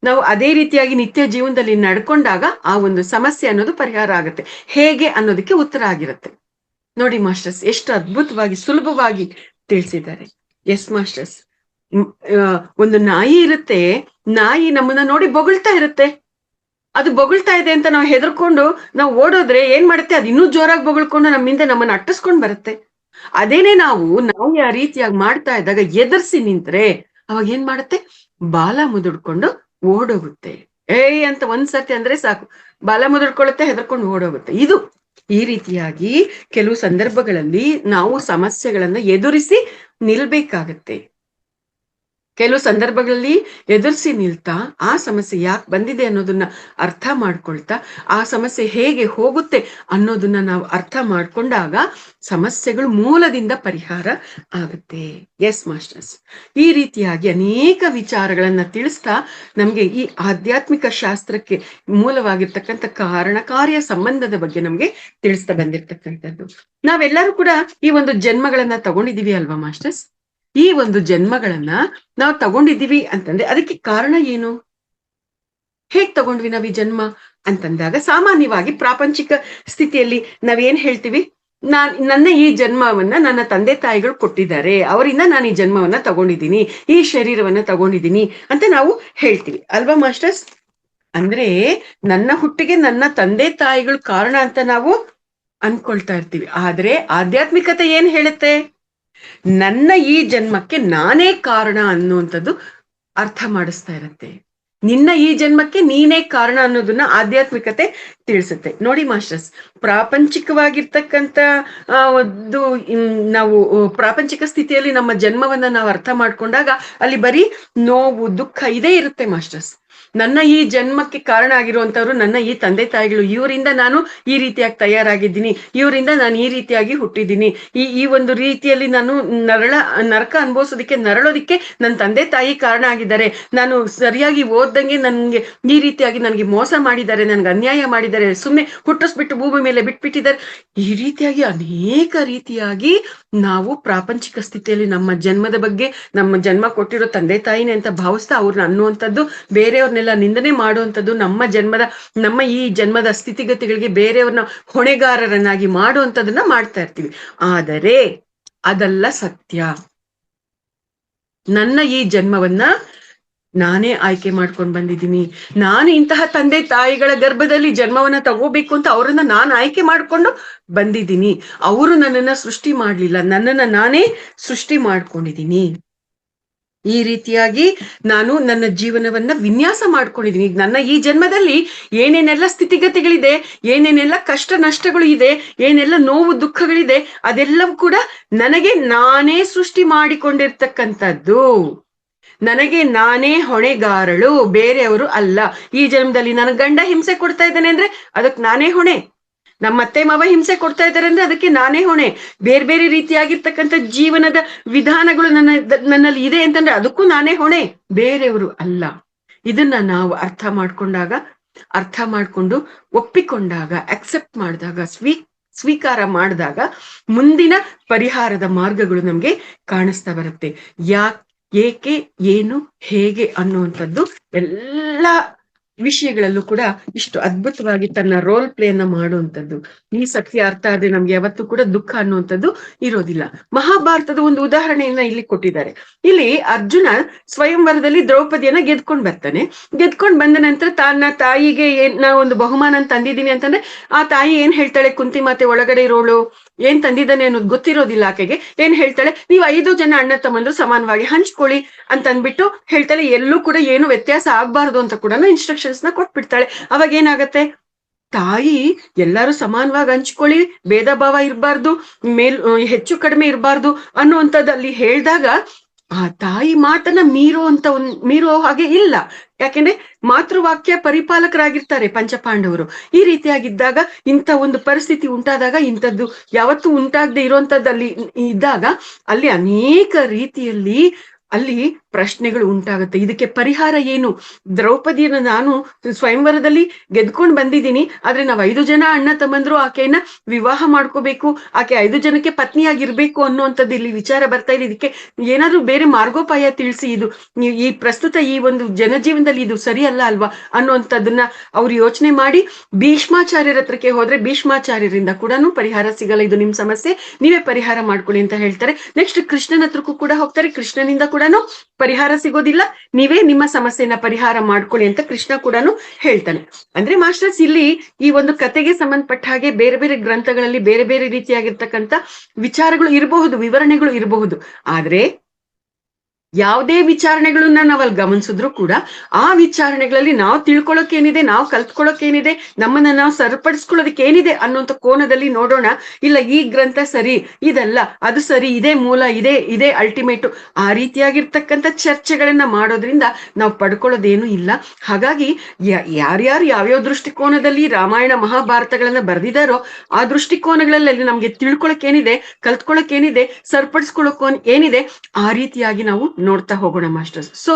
Speaker 1: ನಾವು ಅದೇ ರೀತಿಯಾಗಿ ನಿತ್ಯ ಜೀವನದಲ್ಲಿ ನಡ್ಕೊಂಡಾಗ ಆ ಒಂದು ಸಮಸ್ಯೆ ಅನ್ನೋದು ಪರಿಹಾರ ಆಗುತ್ತೆ. ಹೇಗೆ ಅನ್ನೋದಕ್ಕೆ ಉತ್ತರ ಆಗಿರುತ್ತೆ. ನೋಡಿ ಮಾಸ್ಟರ್ಸ್, ಎಷ್ಟು ಅದ್ಭುತವಾಗಿ ಸುಲಭವಾಗಿ ತಿಳಿಸಿದ್ದಾರೆ. ಎಸ್ ಮಾಸ್ಟರ್ಸ್, ಒಂದು ನಾಯಿ ಇರುತ್ತೆ, ನಾಯಿ ನಮ್ಮನ್ನ ನೋಡಿ ಬೊಗಳ್ತಾ ಇರುತ್ತೆ. ಅದು ಬೊಗಳ್ತಾ ಇದೆ ಅಂತ ನಾವು ಹೆದರ್ಕೊಂಡು ನಾವು ಓಡೋದ್ರೆ ಏನ್ ಮಾಡುತ್ತೆ, ಅದು ಇನ್ನೂ ಜೋರಾಗಿ ಬೊಗಳ್ಕೊಂಡು ನಮ್ಮಿಂದ ನಮ್ಮನ್ನ ಅಟ್ಟಿಸ್ಕೊಂಡ್ ಬರುತ್ತೆ. ಅದೇನೆ ನಾವು ಆ ರೀತಿಯಾಗಿ ಮಾಡ್ತಾ ಇದ್ದಾಗ ಎದುರಿಸಿ ನಿಂತ್ರೆ ಅವಾಗ ಏನ್ ಮಾಡುತ್ತೆ, ಬಾಲ ಮುದುಡ್ಕೊಂಡು ಓಡೋಗುತ್ತೆ. ಅಂತ ಒಂದ್ಸತಿ ಅಂದ್ರೆ ಸಾಕು, ಬಾಲ ಮುದುಡ್ಕೊಳ್ಳುತ್ತೆ, ಹೆದರ್ಕೊಂಡು ಓಡೋಗುತ್ತೆ. ಇದು ಈ ರೀತಿಯಾಗಿ ಕೆಲವು ಸಂದರ್ಭಗಳಲ್ಲಿ ನಾವು ಸಮಸ್ಯೆಗಳನ್ನ ಎದುರಿಸಿ ನಿಲ್ಬೇಕಾಗತ್ತೆ. ಕೆಲವು ಸಂದರ್ಭಗಳಲ್ಲಿ ಎದುರಿಸಿ ನಿಲ್ತಾ ಆ ಸಮಸ್ಯೆ ಯಾಕೆ ಬಂದಿದೆ ಅನ್ನೋದನ್ನ ಅರ್ಥ ಮಾಡ್ಕೊಳ್ತಾ ಆ ಸಮಸ್ಯೆ ಹೇಗೆ ಹೋಗುತ್ತೆ ಅನ್ನೋದನ್ನ ನಾವು ಅರ್ಥ ಮಾಡ್ಕೊಂಡಾಗ ಸಮಸ್ಯೆಗಳು ಮೂಲದಿಂದ ಪರಿಹಾರ ಆಗುತ್ತೆ. ಎಸ್ ಮಾಸ್ಟರ್ಸ್, ಈ ರೀತಿಯಾಗಿ ಅನೇಕ ವಿಚಾರಗಳನ್ನ ತಿಳಿಸ್ತಾ ನಮ್ಗೆ ಈ ಆಧ್ಯಾತ್ಮಿಕ ಶಾಸ್ತ್ರಕ್ಕೆ ಮೂಲವಾಗಿರ್ತಕ್ಕಂಥ ಕಾರಣ ಕಾರ್ಯ ಸಂಬಂಧದ ಬಗ್ಗೆ ನಮ್ಗೆ ತಿಳಿಸ್ತಾ ಬಂದಿರ್ತಕ್ಕಂಥದ್ದು. ನಾವೆಲ್ಲರೂ ಕೂಡ ಈ ಒಂದು ಜನ್ಮಗಳನ್ನ ತಗೊಂಡಿದೀವಿ ಅಲ್ವಾ ಮಾಸ್ಟರ್ಸ್? ಈ ಒಂದು ಜನ್ಮಗಳನ್ನ ನಾವು ತಗೊಂಡಿದೀವಿ ಅಂತಂದ್ರೆ ಅದಕ್ಕೆ ಕಾರಣ ಏನು? ಹೇಗ್ ತಗೊಂಡ್ವಿ ನಾವ್ ಈ ಜನ್ಮ ಅಂತಂದಾಗ ಸಾಮಾನ್ಯವಾಗಿ ಪ್ರಾಪಂಚಿಕ ಸ್ಥಿತಿಯಲ್ಲಿ ನಾವೇನ್ ಹೇಳ್ತೀವಿ, ನನ್ನ ಈ ಜನ್ಮವನ್ನ ನನ್ನ ತಂದೆ ತಾಯಿಗಳು ಕೊಟ್ಟಿದ್ದಾರೆ, ಅವರಿಂದ ನಾನು ಈ ಜನ್ಮವನ್ನ ತಗೊಂಡಿದ್ದೀನಿ, ಈ ಶರೀರವನ್ನ ತಗೊಂಡಿದ್ದೀನಿ ಅಂತ ನಾವು ಹೇಳ್ತೀವಿ ಅಲ್ವಾ ಮಾಸ್ಟರ್ಸ್? ಅಂದ್ರೆ ನನ್ನ ಹುಟ್ಟಿಗೆ ನನ್ನ ತಂದೆ ತಾಯಿಗಳು ಕಾರಣ ಅಂತ ನಾವು ಅನ್ಕೊಳ್ತಾ ಇರ್ತೀವಿ. ಆದ್ರೆ ಆಧ್ಯಾತ್ಮಿಕತೆ ಏನ್ ಹೇಳುತ್ತೆ, ನನ್ನ ಈ ಜನ್ಮಕ್ಕೆ ನಾನೇ ಕಾರಣ ಅನ್ನುವಂಥದ್ದು ಅರ್ಥ ಮಾಡಿಸ್ತಾ ಇರತ್ತೆ. ನಿನ್ನ ಈ ಜನ್ಮಕ್ಕೆ ನೀನೇ ಕಾರಣ ಅನ್ನೋದನ್ನ ಆಧ್ಯಾತ್ಮಿಕತೆ ತಿಳಿಸುತ್ತೆ. ನೋಡಿ ಮಾಸ್ಟರ್ಸ್, ಪ್ರಾಪಂಚಿಕವಾಗಿರ್ತಕ್ಕಂಥ ಒಂದು ನಾವು ಪ್ರಾಪಂಚಿಕ ಸ್ಥಿತಿಯಲ್ಲಿ ನಮ್ಮ ಜನ್ಮವನ್ನ ನಾವು ಅರ್ಥ ಮಾಡ್ಕೊಂಡಾಗ ಅಲ್ಲಿ ಬರೀ ನೋವು ದುಃಖ ಇದೇ ಇರುತ್ತೆ ಮಾಸ್ಟರ್ಸ್. ನನ್ನ ಈ ಜನ್ಮಕ್ಕೆ ಕಾರಣ ಆಗಿರುವಂತವ್ರು ನನ್ನ ಈ ತಂದೆ ತಾಯಿಗಳು, ಇವರಿಂದ ನಾನು ಈ ರೀತಿಯಾಗಿ ತಯಾರಾಗಿದ್ದೀನಿ, ಇವರಿಂದ ನಾನು ಈ ರೀತಿಯಾಗಿ ಹುಟ್ಟಿದ್ದೀನಿ, ಈ ಒಂದು ರೀತಿಯಲ್ಲಿ ನಾನು ನರಕ ಅನುಭವಿಸೋದಿಕ್ಕೆ ನರಳೋದಿಕ್ಕೆ ನನ್ನ ತಂದೆ ತಾಯಿ ಕಾರಣ ಆಗಿದ್ದಾರೆ, ನಾನು ಸರಿಯಾಗಿ ಓದ್ದಂಗೆ ನನ್ಗೆ ಈ ರೀತಿಯಾಗಿ ನನಗೆ ಮೋಸ ಮಾಡಿದ್ದಾರೆ, ನನ್ಗೆ ಅನ್ಯಾಯ ಮಾಡಿದ್ದಾರೆ, ಸುಮ್ಮನೆ ಹುಟ್ಟಿಸ್ಬಿಟ್ಟು ಭೂಮಿ ಮೇಲೆ ಬಿಟ್ಬಿಟ್ಟಿದ್ದಾರೆ. ಈ ರೀತಿಯಾಗಿ ಅನೇಕ ರೀತಿಯಾಗಿ ನಾವು ಪ್ರಾಪಂಚಿಕ ಸ್ಥಿತಿಯಲ್ಲಿ ನಮ್ಮ ಜನ್ಮದ ಬಗ್ಗೆ, ನಮ್ಮ ಜನ್ಮ ಕೊಟ್ಟಿರೋ ತಂದೆ ತಾಯಿನೇ ಅಂತ ಭಾವಿಸ್ತಾ ಅವ್ರನ್ನ ಅನ್ನುವಂಥದ್ದು, ಬೇರೆಯವ್ರನ್ನೆಲ್ಲ ನಿಂದನೆ ಮಾಡುವಂಥದ್ದು, ನಮ್ಮ ಈ ಜನ್ಮದ ಸ್ಥಿತಿಗತಿಗಳಿಗೆ ಬೇರೆಯವ್ರನ್ನ ಹೊಣೆಗಾರರನ್ನಾಗಿ ಮಾಡುವಂಥದ್ದನ್ನ ಮಾಡ್ತಾ ಇರ್ತೀವಿ. ಆದರೆ ಅದಲ್ಲ ಸತ್ಯ. ನನ್ನ ಈ ಜನ್ಮವನ್ನ ನಾನೇ ಆಯ್ಕೆ ಮಾಡ್ಕೊಂಡು ಬಂದಿದ್ದೀನಿ. ನಾನು ಇಂತಹ ತಂದೆ ತಾಯಿಗಳ ಗರ್ಭದಲ್ಲಿ ಜನ್ಮವನ್ನ ತಗೋಬೇಕು ಅಂತ ಅವರನ್ನ ನಾನು ಆಯ್ಕೆ ಮಾಡ್ಕೊಂಡು ಬಂದಿದ್ದೀನಿ. ಅವರು ನನ್ನನ್ನ ಸೃಷ್ಟಿ ಮಾಡ್ಲಿಲ್ಲ, ನನ್ನನ್ನ ನಾನೇ ಸೃಷ್ಟಿ ಮಾಡ್ಕೊಂಡಿದ್ದೀನಿ. ಈ ರೀತಿಯಾಗಿ ನಾನು ನನ್ನ ಜೀವನವನ್ನ ವಿನ್ಯಾಸ ಮಾಡ್ಕೊಂಡಿದ್ದೀನಿ. ನನ್ನ ಈ ಜನ್ಮದಲ್ಲಿ ಏನೇನೆಲ್ಲ ಸ್ಥಿತಿಗತಿಗಳಿದೆ, ಏನೇನೆಲ್ಲ ಕಷ್ಟ ನಷ್ಟಗಳು ಇದೆ, ಏನೆಲ್ಲ ನೋವು ದುಃಖಗಳಿದೆ, ಅದೆಲ್ಲವೂ ಕೂಡ ನನಗೆ ನಾನೇ ಸೃಷ್ಟಿ ಮಾಡಿಕೊಂಡಿರ್ತಕ್ಕಂಥದ್ದು. ನನಗೆ ನಾನೇ ಹೊಣೆಗಾರಳು, ಬೇರೆಯವರು ಅಲ್ಲ. ಈ ಜನ್ಮದಲ್ಲಿ ನನ್ನ ಗಂಡ ಹಿಂಸೆ ಕೊಡ್ತಾ ಇದ್ದಾನೆ ಅಂದ್ರೆ ಅದಕ್ಕೆ ನಾನೇ ಹೊಣೆ. ನಮ್ಮ ಅತ್ತೆ ಮಾವ ಹಿಂಸೆ ಕೊಡ್ತಾ ಇದ್ದಾರೆ ಅಂದ್ರೆ ಅದಕ್ಕೆ ನಾನೇ ಹೊಣೆ. ಬೇರೆ ಬೇರೆ ರೀತಿಯಾಗಿರ್ತಕ್ಕಂಥ ಜೀವನದ ವಿಧಾನಗಳು ನನ್ನಲ್ಲಿ ಇದೆ ಅಂತಂದ್ರೆ ಅದಕ್ಕೂ ನಾನೇ ಹೊಣೆ, ಬೇರೆಯವರು ಅಲ್ಲ. ಇದನ್ನ ನಾವು ಅರ್ಥ ಮಾಡ್ಕೊಂಡು ಒಪ್ಪಿಕೊಂಡಾಗ, ಅಕ್ಸೆಪ್ಟ್ ಮಾಡಿದಾಗ, ಸ್ವೀಕಾರ ಮಾಡಿದಾಗ ಮುಂದಿನ ಪರಿಹಾರದ ಮಾರ್ಗಗಳು ನಮ್ಗೆ ಕಾಣಿಸ್ತಾ ಬರುತ್ತೆ. ಏಕೆ, ಏನು, ಹೇಗೆ ಅನ್ನುವಂಥದ್ದು ಎಲ್ಲ ವಿಷಯಗಳಲ್ಲೂ ಕೂಡ ಇಷ್ಟು ಅದ್ಭುತವಾಗಿ ತನ್ನ ರೋಲ್ ಪ್ಲೇನ ಮಾಡುವಂಥದ್ದು. ಈ ಸತ್ಯ ಅರ್ಥ ಆದ್ರೆ ನಮ್ಗೆ ಯಾವತ್ತೂ ಕೂಡ ದುಃಖ ಅನ್ನುವಂಥದ್ದು ಇರೋದಿಲ್ಲ. ಮಹಾಭಾರತದ ಒಂದು ಉದಾಹರಣೆಯನ್ನ ಇಲ್ಲಿ ಕೊಟ್ಟಿದ್ದಾರೆ. ಇಲ್ಲಿ ಅರ್ಜುನ ಸ್ವಯಂವರದಲ್ಲಿ ದ್ರೌಪದಿಯನ್ನ ಗೆದ್ಕೊಂಡ್ ಬರ್ತಾನೆ. ಗೆದ್ಕೊಂಡ್ ಬಂದ ನಂತರ ತನ್ನ ತಾಯಿಗೆ ನಾ ಒಂದು ಬಹುಮಾನ ತಂದಿದ್ದೀನಿ ಅಂತಂದ್ರೆ ಆ ತಾಯಿ ಏನ್ ಹೇಳ್ತಾಳೆ, ಕುಂತಿ ಮಾತೆ ಒಳಗಡೆ ಇರೋಳು ಏನ್ ತಂದಿದ್ದಾನೆ ಅನ್ನೋದು ಗೊತ್ತಿರೋದಿಲ್ಲ ಆಕೆಗೆ. ಏನ್ ಹೇಳ್ತಾಳೆ, ನೀವು 5 ಜನ ಅಣ್ಣ ತಮ್ಮಂದ್ರು ಸಮಾನವಾಗಿ ಹಂಚ್ಕೊಳ್ಳಿ ಅಂತ ಅಂದ್ಬಿಟ್ಟು ಹೇಳ್ತಾಳೆ. ಎಲ್ಲೂ ಕೂಡ ಏನು ವ್ಯತ್ಯಾಸ ಆಗ್ಬಾರ್ದು ಅಂತ ಕೂಡ ಇನ್ಸ್ಟ್ರಕ್ಷನ್ಸ್ ನ ಕೊಟ್ಬಿಡ್ತಾಳೆ. ಅವಾಗ ಏನಾಗತ್ತೆ, ತಾಯಿ ಎಲ್ಲರೂ ಸಮಾನವಾಗಿ ಹಂಚ್ಕೊಳ್ಳಿ, ಭೇದ ಭಾವ ಇರಬಾರ್ದು, ಹೆಚ್ಚು ಕಡಿಮೆ ಇರಬಾರ್ದು ಅನ್ನುವಂಥದ್ದಲ್ಲಿ ಹೇಳ್ದಾಗ ಆ ತಾಯಿ ಮಾತನ್ನ ಮೀರೋ ಹಾಗೆ ಇಲ್ಲ. ಯಾಕೆಂದ್ರೆ ಮಾತೃವಾಕ್ಯ ಪರಿಪಾಲಕರಾಗಿರ್ತಾರೆ ಪಂಚಪಾಂಡವರು. ಈ ರೀತಿಯಾಗಿದ್ದಾಗ ಇಂಥ ಒಂದು ಪರಿಸ್ಥಿತಿ ಉಂಟಾದಾಗ, ಇಂಥದ್ದು ಯಾವತ್ತೂ ಉಂಟಾಗದೆ ಇರುವಂತದ್ದಲ್ಲಿ ಇದ್ದಾಗ ಅಲ್ಲಿ ಅನೇಕ ರೀತಿಯಲ್ಲಿ ಅಲ್ಲಿ ಪ್ರಶ್ನೆಗಳು ಉಂಟಾಗುತ್ತೆ. ಇದಕ್ಕೆ ಪರಿಹಾರ ಏನು? ದ್ರೌಪದಿಯನ್ನ ನಾನು ಸ್ವಯಂವರದಲ್ಲಿ ಗೆದ್ಕೊಂಡ್ ಬಂದಿದ್ದೀನಿ, ಆದ್ರೆ ನಾವು 5 ಜನ ಅಣ್ಣ ತಮ್ಮಂದ್ರು ಆಕೆಯನ್ನ ವಿವಾಹ ಮಾಡ್ಕೋಬೇಕು, ಆಕೆ 5 ಜನಕ್ಕೆ ಪತ್ನಿಯಾಗಿರ್ಬೇಕು ಅನ್ನುವಂಥದ್ದು ಇಲ್ಲಿ ವಿಚಾರ ಬರ್ತಾ ಇದೆ. ಇದಕ್ಕೆ ಏನಾದ್ರೂ ಬೇರೆ ಮಾರ್ಗೋಪಾಯ ತಿಳಿಸಿ, ಇದು ಈ ಪ್ರಸ್ತುತ ಈ ಒಂದು ಜನಜೀವನದಲ್ಲಿ ಇದು ಸರಿಯಲ್ಲ ಅಲ್ವಾ ಅನ್ನುವಂಥದ್ದನ್ನ ಅವ್ರು ಯೋಚನೆ ಮಾಡಿ ಭೀಷ್ಮಾಚಾರ್ಯರ ಹತ್ರಕ್ಕೆ ಹೋದ್ರೆ ಭೀಷ್ಮಾಚಾರ್ಯರಿಂದ ಕೂಡ ಪರಿಹಾರ ಸಿಗಲ್ಲ, ಇದು ನಿಮ್ ಸಮಸ್ಯೆ, ನೀವೇ ಪರಿಹಾರ ಮಾಡ್ಕೊಳ್ಳಿ ಅಂತ ಹೇಳ್ತಾರೆ. ನೆಕ್ಸ್ಟ್ ಕೃಷ್ಣನ ಹತ್ರಕ್ಕೂ ಕೂಡ ಹೋಗ್ತಾರೆ, ಕೃಷ್ಣನಿಂದ ಕೂಡ ಪರಿಹಾರ ಸಿಗೋದಿಲ್ಲ, ನೀವೇ ನಿಮ್ಮ ಸಮಸ್ಯೆನ ಪರಿಹಾರ ಮಾಡ್ಕೊಳ್ಳಿ ಅಂತ ಕೃಷ್ಣ ಕೂಡ ಹೇಳ್ತಾನೆ. ಅಂದ್ರೆ ಮಾಸ್ಟರ್ಸ್ ಇಲ್ಲಿ ಈ ಒಂದು ಕತೆಗೆ ಸಂಬಂಧಪಟ್ಟ ಹಾಗೆ ಬೇರೆ ಬೇರೆ ಗ್ರಂಥಗಳಲ್ಲಿ ಬೇರೆ ಬೇರೆ ರೀತಿಯಾಗಿರ್ತಕ್ಕಂಥ ವಿಚಾರಗಳು ಇರಬಹುದು, ವಿವರಣೆಗಳು ಇರಬಹುದು. ಆದ್ರೆ ಯಾವುದೇ ವಿಚಾರಣೆಗಳನ್ನ ನಾವಲ್ಲಿ ಗಮನಿಸಿದ್ರು ಕೂಡ ಆ ವಿಚಾರಣೆಗಳಲ್ಲಿ ನಾವು ತಿಳ್ಕೊಳಕ್ ಏನಿದೆ, ನಾವು ಕಲ್ತ್ಕೊಳಕ್ ಏನಿದೆ, ನಮ್ಮನ್ನ ನಾವು ಸರಿಪಡಿಸ್ಕೊಳ್ಳೋದಕ್ಕೆ ಏನಿದೆ ಅನ್ನೋಂಥ ಕೋನದಲ್ಲಿ ನೋಡೋಣ. ಇಲ್ಲ ಈ ಗ್ರಂಥ ಸರಿ, ಇದಲ್ಲ ಅದು ಸರಿ, ಇದೇ ಮೂಲ, ಇದೇ ಅಲ್ಟಿಮೇಟು, ಆ ರೀತಿಯಾಗಿರ್ತಕ್ಕಂಥ ಚರ್ಚೆಗಳನ್ನ ಮಾಡೋದ್ರಿಂದ ನಾವು ಪಡ್ಕೊಳ್ಳೋದೇನು ಇಲ್ಲ. ಹಾಗಾಗಿ ಯಾರ್ಯಾರು ಯಾವ್ಯಾವ ದೃಷ್ಟಿಕೋನದಲ್ಲಿ ರಾಮಾಯಣ ಮಹಾಭಾರತಗಳನ್ನ ಬರೆದಿದ್ದಾರೋ ಆ ದೃಷ್ಟಿಕೋನಗಳಲ್ಲಿ ನಮ್ಗೆ ತಿಳ್ಕೊಳಕ್ ಏನಿದೆ, ಕಲ್ತ್ಕೊಳಕ್ ಏನಿದೆ, ಸರಿಪಡಿಸ್ಕೊಳಕ್ ಏನಿದೆ, ಆ ರೀತಿಯಾಗಿ ನಾವು ನೋಡ್ತಾ ಹೋಗೋಣ ಮಾಸ್ಟರ್ಸ್. ಸೊ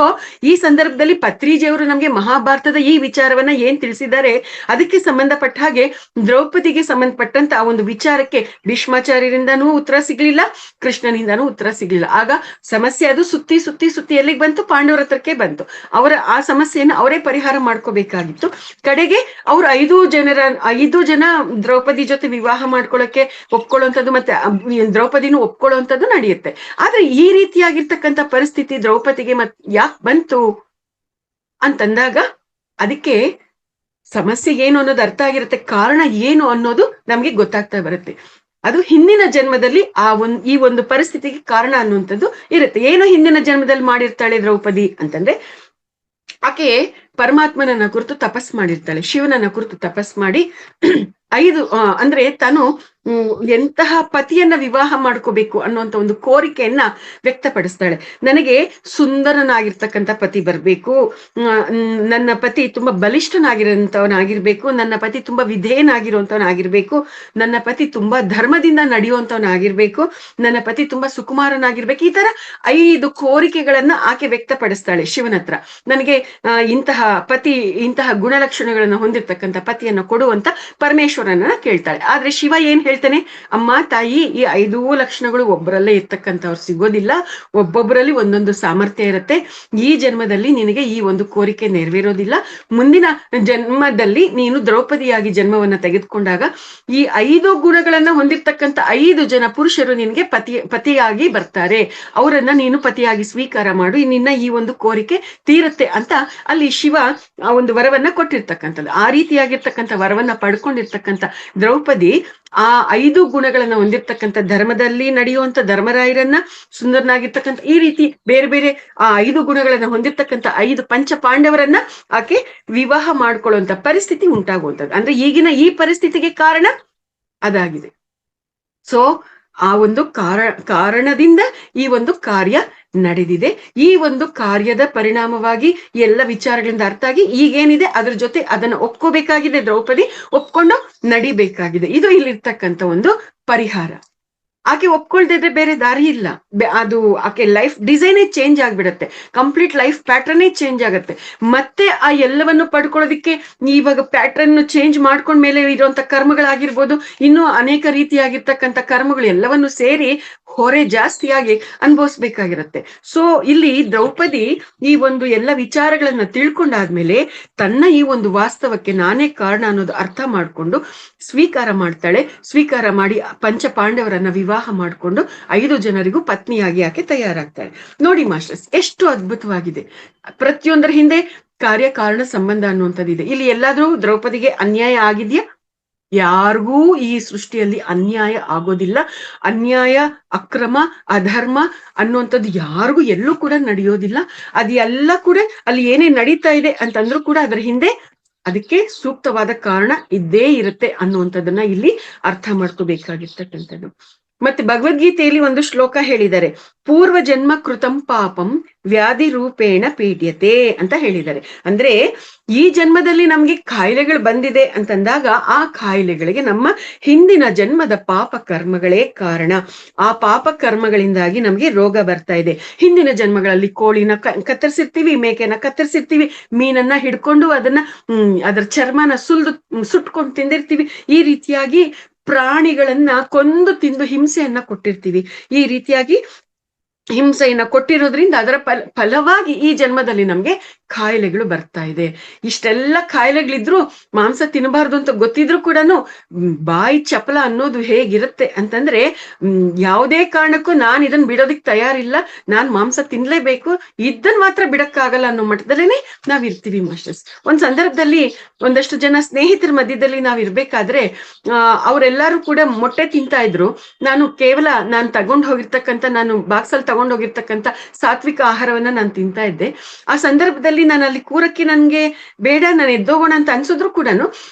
Speaker 1: ಈ ಸಂದರ್ಭದಲ್ಲಿ ಪತ್ರಿಜಿಯವರು ನಮ್ಗೆ ಮಹಾಭಾರತದ ಈ ವಿಚಾರವನ್ನ ಏನ್ ತಿಳಿಸಿದ್ದಾರೆ, ಅದಕ್ಕೆ ಸಂಬಂಧಪಟ್ಟ ಹಾಗೆ ದ್ರೌಪದಿಗೆ ಸಂಬಂಧಪಟ್ಟಂತ ಆ ಒಂದು ವಿಚಾರಕ್ಕೆ ಭೀಷ್ಮಾಚಾರ್ಯರಿಂದನೂ ಉತ್ತರ ಸಿಗ್ಲಿಲ್ಲ, ಕೃಷ್ಣನಿಂದನೂ ಉತ್ತರ ಸಿಗ್ಲಿಲ್ಲ. ಆಗ ಸಮಸ್ಯೆ ಅದು ಸುತ್ತಿ ಸುತ್ತಿ ಸುತ್ತಿ ಎಲ್ಲಿಗೆ ಬಂತು, ಪಾಂಡವರ ಹತ್ರಕ್ಕೆ ಬಂತು. ಅವರ ಆ ಸಮಸ್ಯೆಯನ್ನು ಅವರೇ ಪರಿಹಾರ ಮಾಡ್ಕೋಬೇಕಾಗಿತ್ತು. ಕಡೆಗೆ ಅವ್ರು 5 ಜನ ದ್ರೌಪದಿ ಜೊತೆ ವಿವಾಹ ಮಾಡ್ಕೊಳ್ಳೋಕೆ ಒಪ್ಕೊಳ್ಳುವಂಥದ್ದು, ಮತ್ತೆ ದ್ರೌಪದಿನೂ ಒಪ್ಕೊಳ್ಳುವಂಥದ್ದು ನಡೆಯುತ್ತೆ. ಆದ್ರೆ ಈ ರೀತಿಯಾಗಿರ್ತಕ್ಕಂಥ ಪರಿಸ್ಥಿತಿ ದ್ರೌಪದಿಗೆ ಯಾಕೆ ಬಂತು ಅಂತಂದಾಗ ಅದಕ್ಕೆ ಸಮಸ್ಯೆ ಏನು ಅನ್ನೋದು ಅರ್ಥ ಆಗಿರುತ್ತೆ, ಕಾರಣ ಏನು ಅನ್ನೋದು ನಮ್ಗೆ ಗೊತ್ತಾಗ್ತಾ ಬರುತ್ತೆ. ಅದು ಹಿಂದಿನ ಜನ್ಮದಲ್ಲಿ ಈ ಒಂದು ಪರಿಸ್ಥಿತಿಗೆ ಕಾರಣ ಅನ್ನುವಂಥದ್ದು ಇರುತ್ತೆ. ಏನು ಹಿಂದಿನ ಜನ್ಮದಲ್ಲಿ ಮಾಡಿರ್ತಾಳೆ ದ್ರೌಪದಿ ಅಂತಂದ್ರೆ, ಆಕೆ ಪರಮಾತ್ಮನನ್ನ ಕುರಿತು ತಪಸ್ ಮಾಡಿರ್ತಾಳೆ, ಶಿವನನ್ನ ಕುರಿತು ತಪಸ್ ಮಾಡಿ ಅಂದ್ರೆ ತಾನು ಎಂತಹ ಪತಿಯನ್ನ ವಿವಾಹ ಮಾಡ್ಕೋಬೇಕು ಅನ್ನುವಂತ ಒಂದು ಕೋರಿಕೆಯನ್ನ ವ್ಯಕ್ತಪಡಿಸ್ತಾಳೆ. ನನಗೆ ಸುಂದರನಾಗಿರ್ತಕ್ಕಂಥ ಪತಿ ಬರ್ಬೇಕು, ನನ್ನ ಪತಿ ತುಂಬಾ ಬಲಿಷ್ಠನಾಗಿರೋಂಥವನಾಗಿರ್ಬೇಕು, ನನ್ನ ಪತಿ ತುಂಬಾ ವಿಧೇಯನಾಗಿರುವಂತವನಾಗಿರ್ಬೇಕು, ನನ್ನ ಪತಿ ತುಂಬಾ ಧರ್ಮದಿಂದ ನಡೆಯುವಂತವನಾಗಿರ್ಬೇಕು, ನನ್ನ ಪತಿ ತುಂಬಾ ಸುಕುಮಾರನಾಗಿರ್ಬೇಕು. ಈ ತರ 5 ಕೋರಿಕೆಗಳನ್ನ ಆಕೆ ವ್ಯಕ್ತಪಡಿಸ್ತಾಳೆ ಶಿವನ ಹತ್ರ. ನನಗೆ ಇಂತಹ ಪತಿ, ಇಂತಹ ಗುಣಲಕ್ಷಣಗಳನ್ನ ಹೊಂದಿರತಕ್ಕಂಥ ಪತಿಯನ್ನ ಕೊಡುವಂತ ಪರಮೇಶ್ವರನ ಕೇಳ್ತಾಳೆ. ಆದ್ರೆ ಶಿವ ಏನ್ ಹೇಳ್ತಾನೆ, ಅಮ್ಮ ತಾಯಿ, ಈ 5 ಲಕ್ಷಣಗಳು ಒಬ್ಬರಲ್ಲೇ ಇರ್ತಕ್ಕಂಥವ್ರು ಸಿಗೋದಿಲ್ಲ, ಒಬ್ಬೊಬ್ಬರಲ್ಲಿ ಒಂದೊಂದು ಸಾಮರ್ಥ್ಯ ಇರುತ್ತೆ. ಈ ಜನ್ಮದಲ್ಲಿ ನಿನಗೆ ಈ ಒಂದು ಕೋರಿಕೆ ನೆರವೇರೋದಿಲ್ಲ. ಮುಂದಿನ ಜನ್ಮದಲ್ಲಿ ನೀನು ದ್ರೌಪದಿಯಾಗಿ ಜನ್ಮವನ್ನ ತೆಗೆದುಕೊಂಡಾಗ ಈ 5 ಗುಣಗಳನ್ನ ಹೊಂದಿರ್ತಕ್ಕಂಥ 5 ಜನ ಪುರುಷರು ನಿನಗೆ ಪತಿಯಾಗಿ ಬರ್ತಾರೆ, ಅವರನ್ನ ನೀನು ಪತಿಯಾಗಿ ಸ್ವೀಕಾರ ಮಾಡು, ನಿನ್ನ ಈ ಒಂದು ಕೋರಿಕೆ ತೀರುತ್ತೆ ಅಂತ ಅಲ್ಲಿ ಶಿವ ಆ ಒಂದು ವರವನ್ನ ಕೊಟ್ಟಿರ್ತಕ್ಕಂಥದ್ದು. ಆ ರೀತಿಯಾಗಿರ್ತಕ್ಕಂಥ ವರವನ್ನ ಪಡ್ಕೊಂಡಿರ್ತಕ್ಕಂಥ ದ್ರೌಪದಿ ಆ 5 ಗುಣಗಳನ್ನ ಹೊಂದಿರ್ತಕ್ಕಂಥ ಧರ್ಮದಲ್ಲಿ ನಡೆಯುವಂತ ಧರ್ಮರಾಯರನ್ನ, ಸುಂದರನಾಗಿರ್ತಕ್ಕಂಥ ಈ ರೀತಿ ಬೇರೆ ಬೇರೆ ಆ 5 ಗುಣಗಳನ್ನ ಹೊಂದಿರ್ತಕ್ಕಂಥ 5 ಪಂಚ ಪಾಂಡವರನ್ನ ಆಕೆ ವಿವಾಹ ಮಾಡ್ಕೊಳ್ಳುವಂತ ಪರಿಸ್ಥಿತಿ ಉಂಟಾಗುವಂಥದ್ದು. ಅಂದ್ರೆ ಈಗಿನ ಈ ಪರಿಸ್ಥಿತಿಗೆ ಕಾರಣ ಅದಾಗಿದೆ. ಸೊ ಆ ಒಂದು ಕಾರಣದಿಂದ ಈ ಒಂದು ಕಾರ್ಯ ನಡೆದಿದೆ. ಈ ಒಂದು ಕಾರ್ಯದ ಪರಿಣಾಮವಾಗಿ ಎಲ್ಲ ವಿಚಾರಗಳಿಂದ ಅರ್ಥ ಆಗಿ ಈಗೇನಿದೆ ಅದ್ರ ಜೊತೆ ಅದನ್ನ ಒಪ್ಕೋಬೇಕಾಗಿದೆ ದ್ರೌಪದಿ, ಒಪ್ಕೊಂಡು ನಡಿಬೇಕಾಗಿದೆ. ಇದು ಇಲ್ಲಿರ್ತಕ್ಕಂಥ ಒಂದು ಪರಿಹಾರ. ಆಕೆ ಒಪ್ಕೊಳ್ದಿದ್ರೆ ಬೇರೆ ದಾರಿ ಇಲ್ಲ. ಅದು ಆಕೆ ಲೈಫ್ ಡಿಸೈನೇ ಚೇಂಜ್ ಆಗ್ಬಿಡತ್ತೆ, ಕಂಪ್ಲೀಟ್ ಲೈಫ್ ಪ್ಯಾಟರ್ನೇ ಚೇಂಜ್ ಆಗತ್ತೆ. ಮತ್ತೆ ಆ ಎಲ್ಲವನ್ನು ಪಡ್ಕೊಳ್ಳೋದಿಕ್ಕೆ ಇವಾಗ ಪ್ಯಾಟರ್ನ್ ಚೇಂಜ್ ಮಾಡ್ಕೊಂಡ್ಮೇಲೆ ಇರುವಂತ ಕರ್ಮಗಳಾಗಿರ್ಬೋದು, ಇನ್ನೂ ಅನೇಕ ರೀತಿಯಾಗಿರ್ತಕ್ಕಂಥ ಕರ್ಮಗಳು ಎಲ್ಲವನ್ನು ಸೇರಿ ಹೊರೆ ಜಾಸ್ತಿಯಾಗಿ ಅನುಭವಿಸ್ಬೇಕಾಗಿರತ್ತೆ. ಸೊ ಇಲ್ಲಿ ದ್ರೌಪದಿ ಈ ಒಂದು ಎಲ್ಲ ವಿಚಾರಗಳನ್ನ ತಿಳ್ಕೊಂಡಾದ್ಮೇಲೆ ತನ್ನ ಈ ಒಂದು ವಾಸ್ತವಕ್ಕೆ ನಾನೇ ಕಾರಣ ಅನ್ನೋದು ಅರ್ಥ ಮಾಡ್ಕೊಂಡು ಸ್ವೀಕಾರ ಮಾಡ್ತಾಳೆ. ಸ್ವೀಕಾರ ಮಾಡಿ ಪಂಚ ಪಾಂಡವರನ್ನ ವಿವಾಹ ಮಾಡಿಕೊಂಡು 5 ಜನರಿಗೂ ಪತ್ನಿಯಾಗಿ ಆಕೆ ತಯಾರಾಗ್ತಾಳೆ. ನೋಡಿ ಮಾಸ್ಟರ್ಸ್, ಎಷ್ಟು ಅದ್ಭುತವಾಗಿದೆ. ಪ್ರತಿಯೊಂದರ ಹಿಂದೆ ಕಾರ್ಯಕಾರಣ ಸಂಬಂಧ ಅನ್ನುವಂಥದ್ದಿದೆ. ಇಲ್ಲಿ ಎಲ್ಲಾದ್ರೂ ದ್ರೌಪದಿಗೆ ಅನ್ಯಾಯ ಆಗಿದ್ಯಾ? ಯಾರಿಗೂ ಈ ಸೃಷ್ಟಿಯಲ್ಲಿ ಅನ್ಯಾಯ ಆಗೋದಿಲ್ಲ. ಅನ್ಯಾಯ, ಅಕ್ರಮ, ಅಧರ್ಮ ಅನ್ನುವಂಥದ್ದು ಯಾರಿಗೂ ಎಲ್ಲೂ ಕೂಡ ನಡೆಯೋದಿಲ್ಲ. ಅದೆಲ್ಲ ಕೂಡ ಅಲ್ಲಿ ಏನೇ ನಡೀತಾ ಇದೆ ಅಂತಂದ್ರೂ ಕೂಡ ಅದರ ಹಿಂದೆ ಅದಕ್ಕೆ ಸೂಕ್ತವಾದ ಕಾರಣ ಇದ್ದೇ ಇರುತ್ತೆ ಅನ್ನುವಂಥದ್ದನ್ನ ಇಲ್ಲಿ ಅರ್ಥ ಮಾಡ್ಕೋಬೇಕಾಗಿರ್ತಕ್ಕಂಥದ್ದು. ಮತ್ತೆ ಭಗವದ್ಗೀತೆಯಲ್ಲಿ ಒಂದು ಶ್ಲೋಕ ಹೇಳಿದ್ದಾರೆ, ಪೂರ್ವ ಜನ್ಮ ಕೃತಂ ಪಾಪಂ ವ್ಯಾಧಿ ರೂಪೇಣ ಪೀಡ್ಯತೆ ಅಂತ ಹೇಳಿದ್ದಾರೆ. ಅಂದ್ರೆ ಈ ಜನ್ಮದಲ್ಲಿ ನಮ್ಗೆ ಕಾಯಿಲೆಗಳು ಬಂದಿದೆ ಅಂತಂದಾಗ ಆ ಕಾಯಿಲೆಗಳಿಗೆ ನಮ್ಮ ಹಿಂದಿನ ಜನ್ಮದ ಪಾಪ ಕರ್ಮಗಳೇ ಕಾರಣ. ಆ ಪಾಪ ಕರ್ಮಗಳಿಂದಾಗಿ ನಮ್ಗೆ ರೋಗ ಬರ್ತಾ ಇದೆ. ಹಿಂದಿನ ಜನ್ಮಗಳಲ್ಲಿ ಕೋಳಿನ ಕತ್ತರಿಸಿರ್ತೀವಿ, ಮೇಕೆನ ಕತ್ತರಿಸಿರ್ತೀವಿ, ಮೀನನ್ನ ಹಿಡ್ಕೊಂಡು ಅದನ್ನ ಅದರ ಚರ್ಮನ ಸುಟ್ಕೊಂಡು ತಿಂದಿರ್ತೀವಿ. ಈ ರೀತಿಯಾಗಿ ಪ್ರಾಣಿಗಳನ್ನ ಕೊಂದು ತಿಂದು ಹಿಂಸೆಯನ್ನ ಕೊಟ್ಟಿರ್ತೀವಿ. ಈ ರೀತಿಯಾಗಿ ಹಿಂಸೆಯನ್ನ ಕೊಟ್ಟಿರೋದ್ರಿಂದ ಅದರ ಫಲವಾಗಿ ಈ ಜನ್ಮದಲ್ಲಿ ನಮ್ಗೆ ಕಾಯಿಲೆಗಳು ಬರ್ತಾ ಇದೆ. ಇಷ್ಟೆಲ್ಲ ಕಾಯಿಲೆಗಳಿದ್ರು ಮಾಂಸ ತಿನ್ನಬಾರ್ದು ಅಂತ ಗೊತ್ತಿದ್ರು ಕೂಡ ಬಾಯಿ ಚಪಲ ಅನ್ನೋದು ಹೇಗಿರುತ್ತೆ ಅಂತಂದ್ರೆ, ಯಾವುದೇ ಕಾರಣಕ್ಕೂ ನಾನು ಇದನ್ನ ಬಿಡೋದಿಕ್ ತಯಾರಿಲ್ಲ, ನಾನ್ ಮಾಂಸ ತಿನ್ಲೇಬೇಕು, ಇದನ್ ಮಾತ್ರ ಬಿಡಕ್ಕಾಗಲ್ಲ ಅನ್ನೋ ಮಟ್ಟದಲ್ಲೇನೆ ನಾವ್ ಇರ್ತೀವಿ ಮಾಸ್ಟರ್ಸ್. ಒಂದ್ ಸಂದರ್ಭದಲ್ಲಿ ಒಂದಷ್ಟು ಜನ ಸ್ನೇಹಿತರ ಮಧ್ಯದಲ್ಲಿ ನಾವ್ ಇರ್ಬೇಕಾದ್ರೆ ಅವರೆಲ್ಲರೂ ಕೂಡ ಮೊಟ್ಟೆ ತಿಂತಾ ಇದ್ರು. ನಾನು ತಗೊಂಡ್ ಹೋಗಿರ್ತಕ್ಕಂಥ, ನಾನು ಬಾಕ್ಸಲ್ಲಿ ತಗೊಂಡ್ ಹೋಗಿರ್ತಕ್ಕಂಥ ಸಾತ್ವಿಕ ಆಹಾರವನ್ನ ನಾನು ತಿಂತಾ ಇದ್ದೆ. ಆ ಸಂದರ್ಭದಲ್ಲಿ ನಾನು ಅಲ್ಲಿ ಕೂರಕ್ಕೆ ನನ್ಗೆ ಬೇಡ, ನಾನು ಎದ್ದೋಗೋಣ ಅಂತ ಅನ್ಸಿದ್ರು ಕೂಡ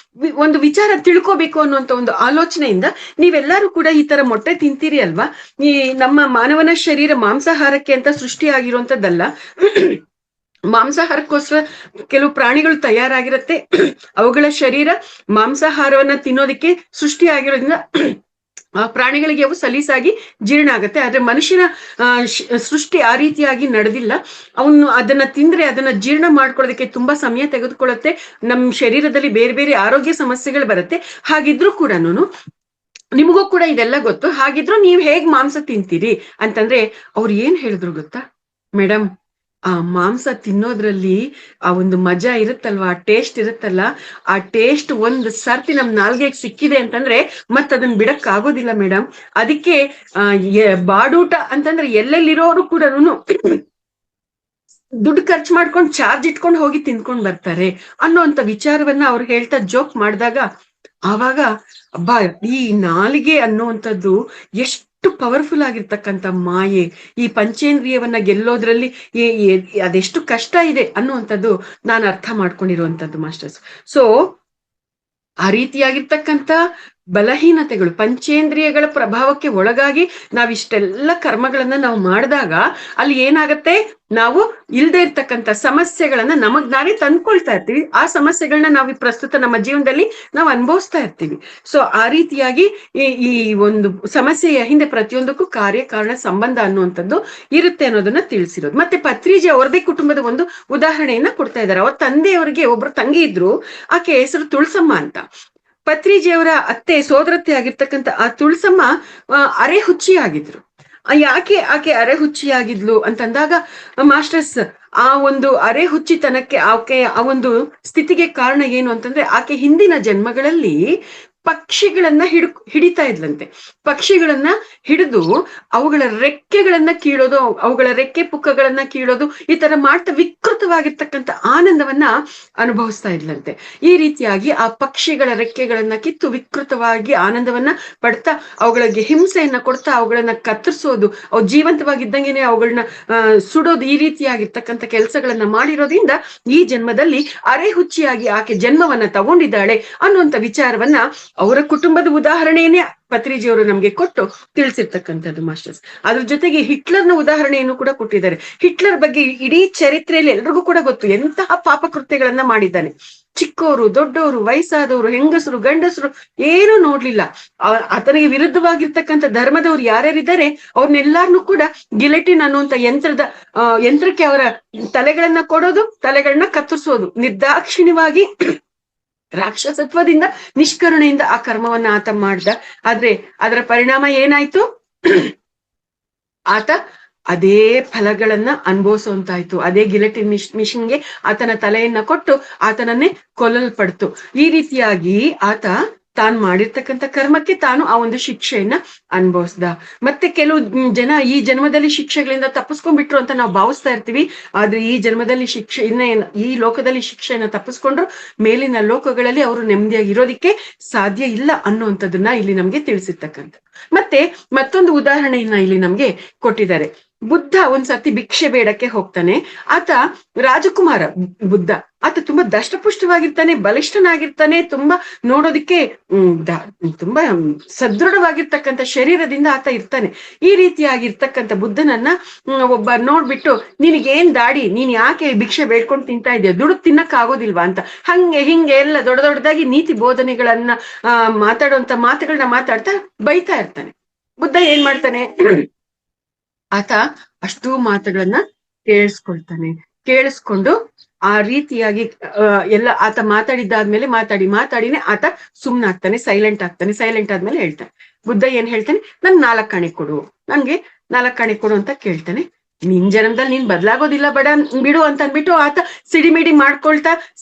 Speaker 1: ಒಂದು ವಿಚಾರ ತಿಳ್ಕೋಬೇಕು ಅನ್ನುವಂತ ಒಂದು ಆಲೋಚನೆಯಿಂದ ನೀವೆಲ್ಲರೂ ಕೂಡ ಈ ತರ ಮೊಟ್ಟೆ ತಿಂತೀರಿ ಅಲ್ವಾ, ಈ ನಮ್ಮ ಮಾನವನ ಶರೀರ ಮಾಂಸಾಹಾರಕ್ಕೆ ಅಂತ ಸೃಷ್ಟಿಯಾಗಿರುವಂತದ್ದಲ್ಲ. ಮಾಂಸಾಹಾರಕ್ಕೋಸ್ಕರ ಕೆಲವು ಪ್ರಾಣಿಗಳು ತಯಾರಾಗಿರತ್ತೆ, ಅವುಗಳ ಶರೀರ ಮಾಂಸಾಹಾರವನ್ನ ತಿನ್ನೋದಿಕ್ಕೆ ಸೃಷ್ಟಿಯಾಗಿರೋದ್ರಿಂದ ಆ ಪ್ರಾಣಿಗಳಿಗೆ ಅವು ಸಲೀಸಾಗಿ ಜೀರ್ಣ ಆಗತ್ತೆ. ಆದ್ರೆ ಮನುಷ್ಯನ ಸೃಷ್ಟಿ ಆ ರೀತಿಯಾಗಿ ನಡೆದಿಲ್ಲ. ಅವನು ಅದನ್ನ ತಿಂದ್ರೆ ಅದನ್ನ ಜೀರ್ಣ ಮಾಡ್ಕೊಳ್ಳೋದಕ್ಕೆ ತುಂಬಾ ಸಮಯ ತೆಗೆದುಕೊಳ್ಳುತ್ತೆ, ನಮ್ ಶರೀರದಲ್ಲಿ ಬೇರೆ ಬೇರೆ ಆರೋಗ್ಯ ಸಮಸ್ಯೆಗಳು ಬರುತ್ತೆ. ಹಾಗಿದ್ರು ಕೂಡ ನಿಮಗೂ ಕೂಡ ಇದೆಲ್ಲ ಗೊತ್ತು, ಹಾಗಿದ್ರು ನೀವ್ ಹೇಗ್ ಮಾಂಸ ತಿಂತೀರಿ ಅಂತಂದ್ರೆ ಅವ್ರು ಏನ್ ಹೇಳಿದ್ರು ಗೊತ್ತಾ ಮೇಡಮ್, ಆ ಮಾಂಸ ತಿನ್ನೋದ್ರಲ್ಲಿ ಆ ಒಂದು ಮಜಾ ಇರುತ್ತಲ್ವಾ, ಆ ಟೇಸ್ಟ್ ಇರುತ್ತಲ್ಲ, ಆ ಟೇಸ್ಟ್ ಒಂದ್ ಸರ್ತಿ ನಮ್ ನಾಲ್ಗೆಗೆ ಸಿಕ್ಕಿದೆ ಅಂತಂದ್ರೆ ಮತ್ ಅದನ್ನ ಬಿಡಕ್ ಆಗೋದಿಲ್ಲ ಮೇಡಮ್. ಅದಕ್ಕೆ ಬಾಡೂಟ ಅಂತಂದ್ರೆ ಎಲ್ಲೆಲ್ಲಿರೋರು ಕೂಡ ದುಡ್ಡು ಖರ್ಚು ಮಾಡ್ಕೊಂಡು ಚಾರ್ಜ್ ಇಟ್ಕೊಂಡು ಹೋಗಿ ತಿನ್ಕೊಂಡ್ ಬರ್ತಾರೆ ಅನ್ನೋಂತ ವಿಚಾರವನ್ನ ಅವ್ರು ಹೇಳ್ತಾ ಜೋಕ್ ಮಾಡಿದಾಗ, ಆವಾಗ ಅಬ್ಬಾ, ಈ ನಾಲಿಗೆ ಅನ್ನುವಂಥದ್ದು ಎಷ್ಟು ಪವರ್ಫುಲ್ ಆಗಿರ್ತಕ್ಕಂಥ ಮಾಯೆ, ಈ ಪಂಚೇಂದ್ರಿಯವನ್ನ ಗೆಲ್ಲೋದ್ರಲ್ಲಿ ಅದೆಷ್ಟು ಕಷ್ಟ ಇದೆ ಅನ್ನುವಂಥದ್ದು ನಾನು ಅರ್ಥ ಮಾಡ್ಕೊಂಡಿರುವಂತದ್ದು ಮಾಸ್ಟರ್ಸ್. ಸೊ ಆ ರೀತಿಯಾಗಿರ್ತಕ್ಕಂಥ ಬಲಹೀನತೆಗಳು, ಪಂಚೇಂದ್ರಿಯಗಳ ಪ್ರಭಾವಕ್ಕೆ ಒಳಗಾಗಿ ನಾವಿಷ್ಟೆಲ್ಲ ಕರ್ಮಗಳನ್ನ ನಾವು ಮಾಡಿದಾಗ ಅಲ್ಲಿ ಏನಾಗತ್ತೆ, ನಾವು ಇಲ್ದೇ ಇರ್ತಕ್ಕಂಥ ಸಮಸ್ಯೆಗಳನ್ನ ನಮಗ್ ನಾವೇ ತಂದ್ಕೊಳ್ತಾ ಇರ್ತೀವಿ. ಆ ಸಮಸ್ಯೆಗಳನ್ನ ನಾವು ಪ್ರಸ್ತುತ ನಮ್ಮ ಜೀವನದಲ್ಲಿ ನಾವು ಅನುಭವಿಸ್ತಾ ಇರ್ತೀವಿ. ಸೊ ಆ ರೀತಿಯಾಗಿ ಈ ಒಂದು ಸಮಸ್ಯೆಯ ಹಿಂದೆ ಪ್ರತಿಯೊಂದಕ್ಕೂ ಕಾರ್ಯಕಾರಣ ಸಂಬಂಧ ಅನ್ನುವಂಥದ್ದು ಇರುತ್ತೆ ಅನ್ನೋದನ್ನ ತಿಳಿಸಿರೋದು. ಮತ್ತೆ ಪತ್ರಿಜಿ ಅವರದೇ ಕುಟುಂಬದ ಒಂದು ಉದಾಹರಣೆಯನ್ನ ಕೊಡ್ತಾ ಇದ್ದಾರೆ. ಅವ್ರ ತಂದೆಯವರಿಗೆ ಒಬ್ರು ತಂಗಿ ಇದ್ರು, ಆಕೆ ಹೆಸರು ತುಳಸಮ್ಮ ಅಂತ. ಪತ್ರಿಜಿಯವರ ಅತ್ತೆ ಸೋದರತ್ತೆ ಆಗಿರ್ತಕ್ಕಂಥ ಆ ತುಳಸಮ್ಮ ಅರೆ ಹುಚ್ಚಿ ಆಗಿದ್ರು. ಯಾಕೆ ಆಕೆ ಅರೆ ಹುಚ್ಚಿ ಆಗಿದ್ಲು ಅಂತಂದಾಗ ಮಾಸ್ಟರ್ಸ್ ಆ ಒಂದು ಅರೆ ಹುಚ್ಚಿತನಕ್ಕೆ ಆಕೆ ಆ ಒಂದು ಸ್ಥಿತಿಗೆ ಕಾರಣ ಏನು ಅಂತಂದ್ರೆ, ಆಕೆ ಹಿಂದಿನ ಜನ್ಮಗಳಲ್ಲಿ ಪಕ್ಷಿಗಳನ್ನ ಹಿಡಿತಾ ಇದ್ಲಂತೆ. ಪಕ್ಷಿಗಳನ್ನ ಹಿಡಿದು ಅವುಗಳ ರೆಕ್ಕೆಗಳನ್ನ ಕೀಳೋದು, ಅವುಗಳ ರೆಕ್ಕೆ ಪುಕ್ಕಗಳನ್ನ ಕೀಳೋದು, ಈ ತರ ಮಾಡ್ತಾ ವಿಕೃತವಾಗಿರ್ತಕ್ಕಂಥ ಆನಂದವನ್ನ ಅನುಭವಿಸ್ತಾ ಇದ್ಲಂತೆ. ಈ ರೀತಿಯಾಗಿ ಆ ಪಕ್ಷಿಗಳ ರೆಕ್ಕೆಗಳನ್ನ ಕಿತ್ತು ವಿಕೃತವಾಗಿ ಆನಂದವನ್ನ ಪಡ್ತಾ ಅವುಗಳಿಗೆ ಹಿಂಸೆಯನ್ನ ಕೊಡ್ತಾ ಅವುಗಳನ್ನ ಕತ್ತರಿಸೋದು, ಅವು ಜೀವಂತವಾಗಿದ್ದಂಗೆನೆ ಅವುಗಳನ್ನ ಸುಡೋದು, ಈ ರೀತಿಯಾಗಿರ್ತಕ್ಕಂಥ ಕೆಲಸಗಳನ್ನ ಮಾಡಿರೋದ್ರಿಂದ ಈ ಜನ್ಮದಲ್ಲಿ ಅರೆ ಹುಚ್ಚಿಯಾಗಿ ಆಕೆ ಜನ್ಮವನ್ನ ತಗೊಂಡಿದ್ದಾಳೆ ಅನ್ನುವಂಥ ವಿಚಾರವನ್ನ ಅವರ ಕುಟುಂಬದ ಉದಾಹರಣೆಯನ್ನೇ ಪತ್ರಿಜಿಯವರು ನಮ್ಗೆ ಕೊಟ್ಟು ತಿಳಿಸಿರ್ತಕ್ಕಂಥದ್ದು ಮಾಸ್ಟರ್ಸ್. ಅದ್ರ ಜೊತೆಗೆ ಹಿಟ್ಲರ್ನ ಉದಾಹರಣೆಯನ್ನು ಕೂಡ ಕೊಟ್ಟಿದ್ದಾರೆ. ಹಿಟ್ಲರ್ ಬಗ್ಗೆ ಇಡೀ ಚರಿತ್ರೆಯಲ್ಲಿ ಎಲ್ರಿಗೂ ಕೂಡ ಗೊತ್ತು, ಎಂತಹ ಪಾಪಕೃತ್ಯಗಳನ್ನ ಮಾಡಿದ್ದಾನೆ. ಚಿಕ್ಕವರು, ದೊಡ್ಡವರು, ವಯಸ್ಸಾದವರು, ಹೆಂಗಸರು, ಗಂಡಸರು ಏನೂ ನೋಡ್ಲಿಲ್ಲ. ಆತನಿಗೆ ವಿರುದ್ಧವಾಗಿರ್ತಕ್ಕಂಥ ಧರ್ಮದವ್ರು ಯಾರ್ಯಾರಿದ್ದಾರೆ ಅವ್ರನ್ನೆಲ್ಲಾರನು ಕೂಡ ಗಿಲೆಟಿನ್ ಅನ್ನುವಂಥ ಯಂತ್ರಕ್ಕೆ ಅವರ ತಲೆಗಳನ್ನ ಕೊಡೋದು, ತಲೆಗಳನ್ನ ಕತ್ತರಿಸೋದು, ನಿರ್ದಾಕ್ಷಿಣ್ಯವಾಗಿ ರಾಕ್ಷಸತ್ವದಿಂದ, ನಿಷ್ಕರುಣೆಯಿಂದ ಆ ಕರ್ಮವನ್ನ ಆತ ಮಾಡ್ದ. ಆದ್ರೆ ಅದರ ಪರಿಣಾಮ ಏನಾಯ್ತು? ಆತ ಅದೇ ಫಲಗಳನ್ನ ಅನುಭವಿಸುವಂತಾಯ್ತು. ಅದೇ ಗಿಲೆಟಿನ್ ಮಿಷನ್ಗೆ ಆತನ ತಲೆಯನ್ನ ಕೊಟ್ಟು ಆತನನ್ನೇ ಕೊಲ್ಲಲ್ಪಡ್ತು. ಈ ರೀತಿಯಾಗಿ ಆತ ತಾನು ಮಾಡಿರ್ತಕ್ಕಂಥ ಕರ್ಮಕ್ಕೆ ತಾನು ಆ ಒಂದು ಶಿಕ್ಷೆಯನ್ನ ಅನುಭವಿಸ್ದ. ಮತ್ತೆ ಕೆಲವು ಜನ ಈ ಜನ್ಮದಲ್ಲಿ ಶಿಕ್ಷೆಗಳಿಂದ ತಪ್ಪಿಸ್ಕೊಂಡ್ಬಿಟ್ರು ಅಂತ ನಾವು ಭಾವಿಸ್ತಾ ಇರ್ತೀವಿ. ಆದ್ರೆ ಈ ಜನ್ಮದಲ್ಲಿ ಈ ಲೋಕದಲ್ಲಿ ಶಿಕ್ಷೆಯನ್ನ ತಪ್ಪಿಸ್ಕೊಂಡ್ರು ಮೇಲಿನ ಲೋಕಗಳಲ್ಲಿ ಅವರು ನೆಮ್ಮದಿಯಾಗಿ ಇರೋದಿಕ್ಕೆ ಸಾಧ್ಯ ಇಲ್ಲ ಅನ್ನುವಂಥದ್ದನ್ನ ಇಲ್ಲಿ ನಮ್ಗೆ ತಿಳಿಸಿರ್ತಕ್ಕಂಥ. ಮತ್ತೆ ಮತ್ತೊಂದು ಉದಾಹರಣೆಯನ್ನ ಇಲ್ಲಿ ನಮ್ಗೆ ಕೊಟ್ಟಿದ್ದಾರೆ. ಬುದ್ಧ ಒಂದ್ಸತಿ ಭಿಕ್ಷೆ ಬೇಡಕ್ಕೆ ಹೋಗ್ತಾನೆ. ಆತ ರಾಜಕುಮಾರ ಬುದ್ಧ. ಆತ ತುಂಬಾ ದಷ್ಟಪುಷ್ಟವಾಗಿರ್ತಾನೆ, ಬಲಿಷ್ಠನಾಗಿರ್ತಾನೆ, ತುಂಬಾ ನೋಡೋದಿಕ್ಕೆ ತುಂಬಾ ಸದೃಢವಾಗಿರ್ತಕ್ಕಂಥ ಶರೀರದಿಂದ ಆತ ಇರ್ತಾನೆ. ಈ ರೀತಿಯಾಗಿರ್ತಕ್ಕಂಥ ಬುದ್ಧನನ್ನ ಒಬ್ಬ ನೋಡ್ಬಿಟ್ಟು, ನಿನಗೇನ್ ದಾಡಿ, ನೀನ್ ಯಾಕೆ ಭಿಕ್ಷೆ ಬೇಡ್ಕೊಂಡು ತಿಂತಾ ಇದೆಯಾ, ದುಡುಕ್ ತಿನ್ನಕ್ ಆಗೋದಿಲ್ವಾ ಅಂತ ಹಂಗೆ ಹಿಂಗೆ ಎಲ್ಲ ದೊಡ್ಡದಾಗಿ ನೀತಿ ಬೋಧನೆಗಳನ್ನ ಮಾತಾಡುವಂತ ಮಾತುಗಳನ್ನ ಮಾತಾಡ್ತಾ ಬೈತಾ ಇರ್ತಾನೆ. ಬುದ್ಧ ಏನ್ ಮಾಡ್ತಾನೆ, ಆತ ಅಷ್ಟೂ ಮಾತುಗಳನ್ನ ಕೇಳಿಸ್ಕೊಂಡು ಆ ರೀತಿಯಾಗಿ ಎಲ್ಲ ಆತ ಮಾತಾಡಿದ್ದಾದ್ಮೇಲೆ ಮಾತಾಡಿನೇ ಆತ ಸುಮ್ನಾಗ್ತಾನೆ, ಸೈಲೆಂಟ್ ಆದ್ಮೇಲೆ ಹೇಳ್ತಾನೆ. ಬುದ್ಧ ಏನ್ ಹೇಳ್ತಾನೆ, ನನ್ 4 ಆಣೆ ಕೊಡು, ನನ್ಗೆ 4 ಆಣೆ ಕೊಡು ಅಂತ ಕೇಳ್ತಾನೆ. ನಿನ್ ಜನ್ಮದಲ್ಲಿ ನೀನ್ ಬದ್ಲಾಗೋದಿಲ್ಲ ಬಿಡು ಅಂತ ಅಂದ್ಬಿಟ್ಟು ಆತ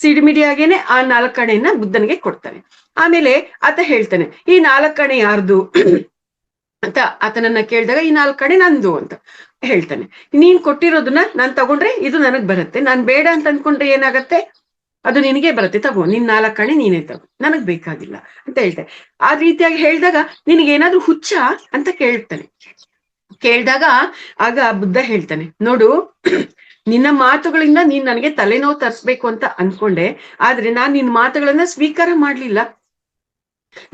Speaker 1: ಸಿಡಿಮಿಡಿಯಾಗೇನೆ ಆ 4 ಆಣೆಯನ್ನ ಬುದ್ಧನಿಗೆ ಕೊಡ್ತಾನೆ. ಆಮೇಲೆ ಆತ ಹೇಳ್ತಾನೆ, ಈ 4 ಆಣೆ ಯಾರ್ದು ಅಂತ ಆತನನ್ನ ಕೇಳಿದಾಗ, ಈ 4 ಆಣೆ ನಂದು ಅಂತ ಹೇಳ್ತಾನೆ. ನೀನ್ ಕೊಟ್ಟಿರೋದನ್ನ ನಾನ್ ತಗೊಂಡ್ರೆ ಇದು ನನಗ್ ಬರುತ್ತೆ, ನಾನ್ ಬೇಡ ಅಂತ ಅನ್ಕೊಂಡ್ರೆ ಏನಾಗತ್ತೆ, ಅದು ನಿನಗೆ ಬರುತ್ತೆ, ತಗೋ, ನಿನ್ 4 ಆಣೆ ನೀನೇ ತಗೋ, ನನಗ್ ಬೇಕಾಗಿಲ್ಲ ಅಂತ ಹೇಳ್ತಾನೆ. ಆ ರೀತಿಯಾಗಿ ಹೇಳಿದಾಗ ನಿನಗೇನಾದ್ರೂ ಹುಚ್ಚ ಅಂತ ಕೇಳ್ದಾಗ ಆಗ ಬುದ್ಧ ಹೇಳ್ತಾನೆ, ನೋಡು, ನಿನ್ನ ಮಾತುಗಳಿಂದ ನೀನ್ ನನಗೆ ತಲೆನೋವು ತರಿಸ್ಬೇಕು ಅಂತ ಅನ್ಕೊಂಡೆ, ಆದ್ರೆ ನಾನ್ ನಿನ್ ಮಾತುಗಳನ್ನ ಸ್ವೀಕಾರ ಮಾಡ್ಲಿಲ್ಲ.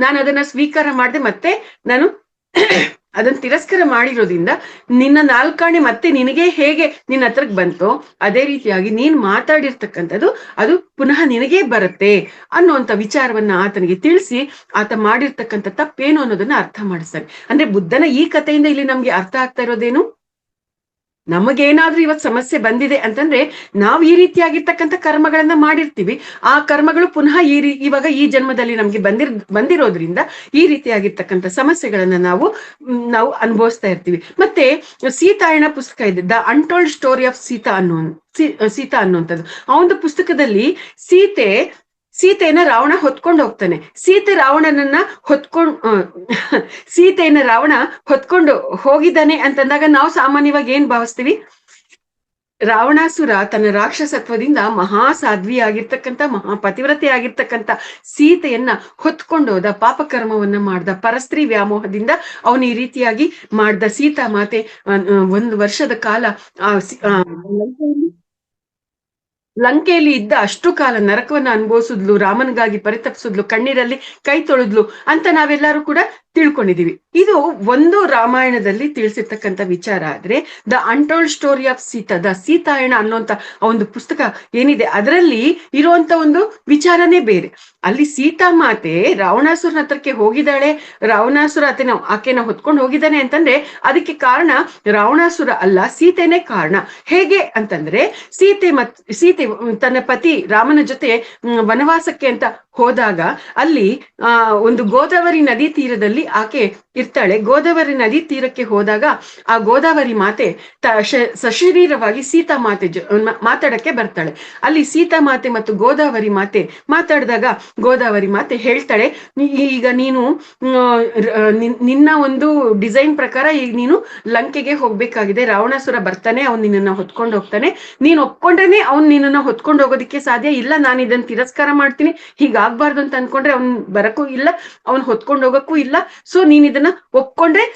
Speaker 1: ನಾನು ಅದನ್ನ ಸ್ವೀಕಾರ ಮಾಡ್ದೆ, ಮತ್ತೆ ನಾನು ಅದನ್ನ ತಿರಸ್ಕಾರ ಮಾಡಿರೋದ್ರಿಂದ ನಿನ್ನ 4 ಆಣೆ ಮತ್ತೆ ನಿನಗೆ ಹೇಗೆ ನಿನ್ನ ಹತ್ರಕ್ ಬಂತೋ ಅದೇ ರೀತಿಯಾಗಿ ನೀನ್ ಮಾತಾಡಿರ್ತಕ್ಕಂಥದ್ದು ಅದು ಪುನಃ ನಿನಗೇ ಬರುತ್ತೆ ಅನ್ನುವಂಥ ವಿಚಾರವನ್ನ ಆತನಿಗೆ ತಿಳಿಸಿ ಆತ ಮಾಡಿರ್ತಕ್ಕಂಥ ತಪ್ಪೇನು ಅನ್ನೋದನ್ನ ಅರ್ಥ ಮಾಡಿಸ್ತಾನೆ. ಅಂದ್ರೆ ಬುದ್ಧನ ಈ ಕಥೆಯಿಂದ ಇಲ್ಲಿ ನಮ್ಗೆ ಅರ್ಥ ಆಗ್ತಾ ಇರೋದೇನು, ನಮಗೇನಾದ್ರೂ ಇವತ್ ಸಮಸ್ಯೆ ಬಂದಿದೆ ಅಂತಂದ್ರೆ ನಾವು ಈ ರೀತಿಯಾಗಿರ್ತಕ್ಕಂಥ ಕರ್ಮಗಳನ್ನ ಮಾಡಿರ್ತೀವಿ. ಆ ಕರ್ಮಗಳು ಪುನಃ ಇವಾಗ ಈ ಜನ್ಮದಲ್ಲಿ ನಮ್ಗೆ ಬಂದಿರೋದ್ರಿಂದ ಈ ರೀತಿಯಾಗಿರ್ತಕ್ಕಂಥ ಸಮಸ್ಯೆಗಳನ್ನ ನಾವು ಅನುಭವಿಸ್ತಾ ಇರ್ತೀವಿ. ಮತ್ತೆ ಸೀತಾಯಣ ಪುಸ್ತಕ ಇದೆ, the untold story of Sita ಅನ್ನುವಂಥದ್ದು. ಆ ಒಂದು ಪುಸ್ತಕದಲ್ಲಿ ಸೀತೆಯನ್ನ ರಾವಣ ಹೊತ್ಕೊಂಡು ಹೋಗ್ತಾನೆ. ಸೀತೆಯನ್ನ ರಾವಣ ಹೊತ್ಕೊಂಡು ಹೋಗಿದ್ದಾನೆ ಅಂತಂದಾಗ ನಾವು ಸಾಮಾನ್ಯವಾಗಿ ಏನ್ ಭಾವಿಸ್ತೀವಿ, ರಾವಣಾಸುರ ತನ್ನ ರಾಕ್ಷಸತ್ವದಿಂದ ಮಹಾಸಾಧ್ವಿ ಆಗಿರ್ತಕ್ಕಂಥ ಮಹಾಪತಿವ್ರತೆ ಆಗಿರ್ತಕ್ಕಂಥ ಸೀತೆಯನ್ನ ಹೊತ್ಕೊಂಡೋದ, ಪಾಪಕರ್ಮವನ್ನ ಮಾಡ್ದ, ಪರಸ್ತ್ರೀ ವ್ಯಾಮೋಹದಿಂದ ಅವನು ಈ ರೀತಿಯಾಗಿ ಮಾಡ್ದ. ಸೀತಾ ಮಾತೆ 1 ವರ್ಷದ ಕಾಲ ಲಂಕೆಯಲ್ಲಿ ಇದ್ದ ಅಷ್ಟು ಕಾಲ ನರಕವನ್ನ ಅನುಭವಿಸಿದ್ಲು, ರಾಮನಿಗಾಗಿ ಪರಿತಪಿಸಿದ್ಲು, ಕಣ್ಣೀರಲ್ಲಿ ಕೈ ತೊಳೆದ್ಲು ಅಂತ ನಾವೆಲ್ಲರೂ ಕೂಡ ತಿಳ್ಕೊಂಡಿದೀವಿ. ಇದು ಒಂದು ರಾಮಾಯಣದಲ್ಲಿ ತಿಳಿಸಿರ್ತಕ್ಕಂಥ ವಿಚಾರ. ಆದ್ರೆ the untold story of Sita, the Sitayana ಅನ್ನುವಂತ ಒಂದು ಪುಸ್ತಕ ಏನಿದೆ ಅದರಲ್ಲಿ ಇರುವಂತ ಒಂದು ವಿಚಾರನೇ ಬೇರೆ. ಅಲ್ಲಿ ಸೀತಾ ಮಾತೆ ರಾವಣಾಸುರನ ಹತ್ರಕ್ಕೆ ಹೋಗಿದ್ದಾಳೆ, ರಾವಣಾಸುರ ಆಕೆನ ಹೊತ್ಕೊಂಡು ಹೋಗಿದ್ದಾನೆ ಅಂತಂದ್ರೆ ಅದಕ್ಕೆ ಕಾರಣ ರಾವಣಾಸುರ ಅಲ್ಲ, ಸೀತೆನೇ ಕಾರಣ. ಹೇಗೆ ಅಂತಂದ್ರೆ ಸೀತೆ ತನ್ನ ಪತಿ ರಾಮನ ಜೊತೆ ವನವಾಸಕ್ಕೆ ಅಂತ ಹೋದಾಗ ಅಲ್ಲಿ ಒಂದು ಗೋದಾವರಿ ನದಿ ತೀರದಲ್ಲಿ ಆಕೆ ಇರ್ತಾಳೆ. ಗೋದಾವರಿ ನದಿ ತೀರಕ್ಕೆ ಹೋದಾಗ ಆ ಗೋದಾವರಿ ಮಾತೆ ಸಶರೀರವಾಗಿ ಸೀತಾ ಮಾತೆ ಮಾತಾಡಕ್ಕೆ ಬರ್ತಾಳೆ. ಅಲ್ಲಿ ಸೀತಾ ಮಾತೆ ಮತ್ತು ಗೋದಾವರಿ ಮಾತೆ ಮಾತಾಡಿದಾಗ ಗೋದಾವರಿ ಮಾತೆ ಹೇಳ್ತಾಳೆ, ಈಗ ನೀನು ನಿನ್ನ ಒಂದು ಡಿಸೈನ್ ಪ್ರಕಾರ ಈಗ ನೀನು ಲಂಕೆಗೆ ಹೋಗ್ಬೇಕಾಗಿದೆ, ರಾವಣಾಸುರ ಬರ್ತಾನೆ, ಅವ್ನು ನಿನ್ನನ್ನ ಹೊತ್ಕೊಂಡು ಹೋಗ್ತಾನೆ, ನೀನ್ ಒಪ್ಕೊಂಡ್ರೇನೆ ಅವ್ನ್ ನಿನ್ನನ್ನ ಹೊತ್ಕೊಂಡು ಹೋಗೋದಿಕ್ಕೆ ಸಾಧ್ಯ ಇಲ್ಲ, ನಾನು ಇದನ್ನ ತಿರಸ್ಕಾರ ಮಾಡ್ತೀನಿ, ಹೀಗಾಗ್ಬಾರ್ದು ಅಂತ ಅನ್ಕೊಂಡ್ರೆ ಅವ್ನ್ ಬರಕ್ಕೂ ಇಲ್ಲ, ಅವ್ನ್ ಹೊತ್ಕೊಂಡು ಹೋಗಕ್ಕೂ ಇಲ್ಲ. ಸೊ ನೀನ್ ಇದನ್ನ ಒಪ್ಕೊಂಡ್ರೆ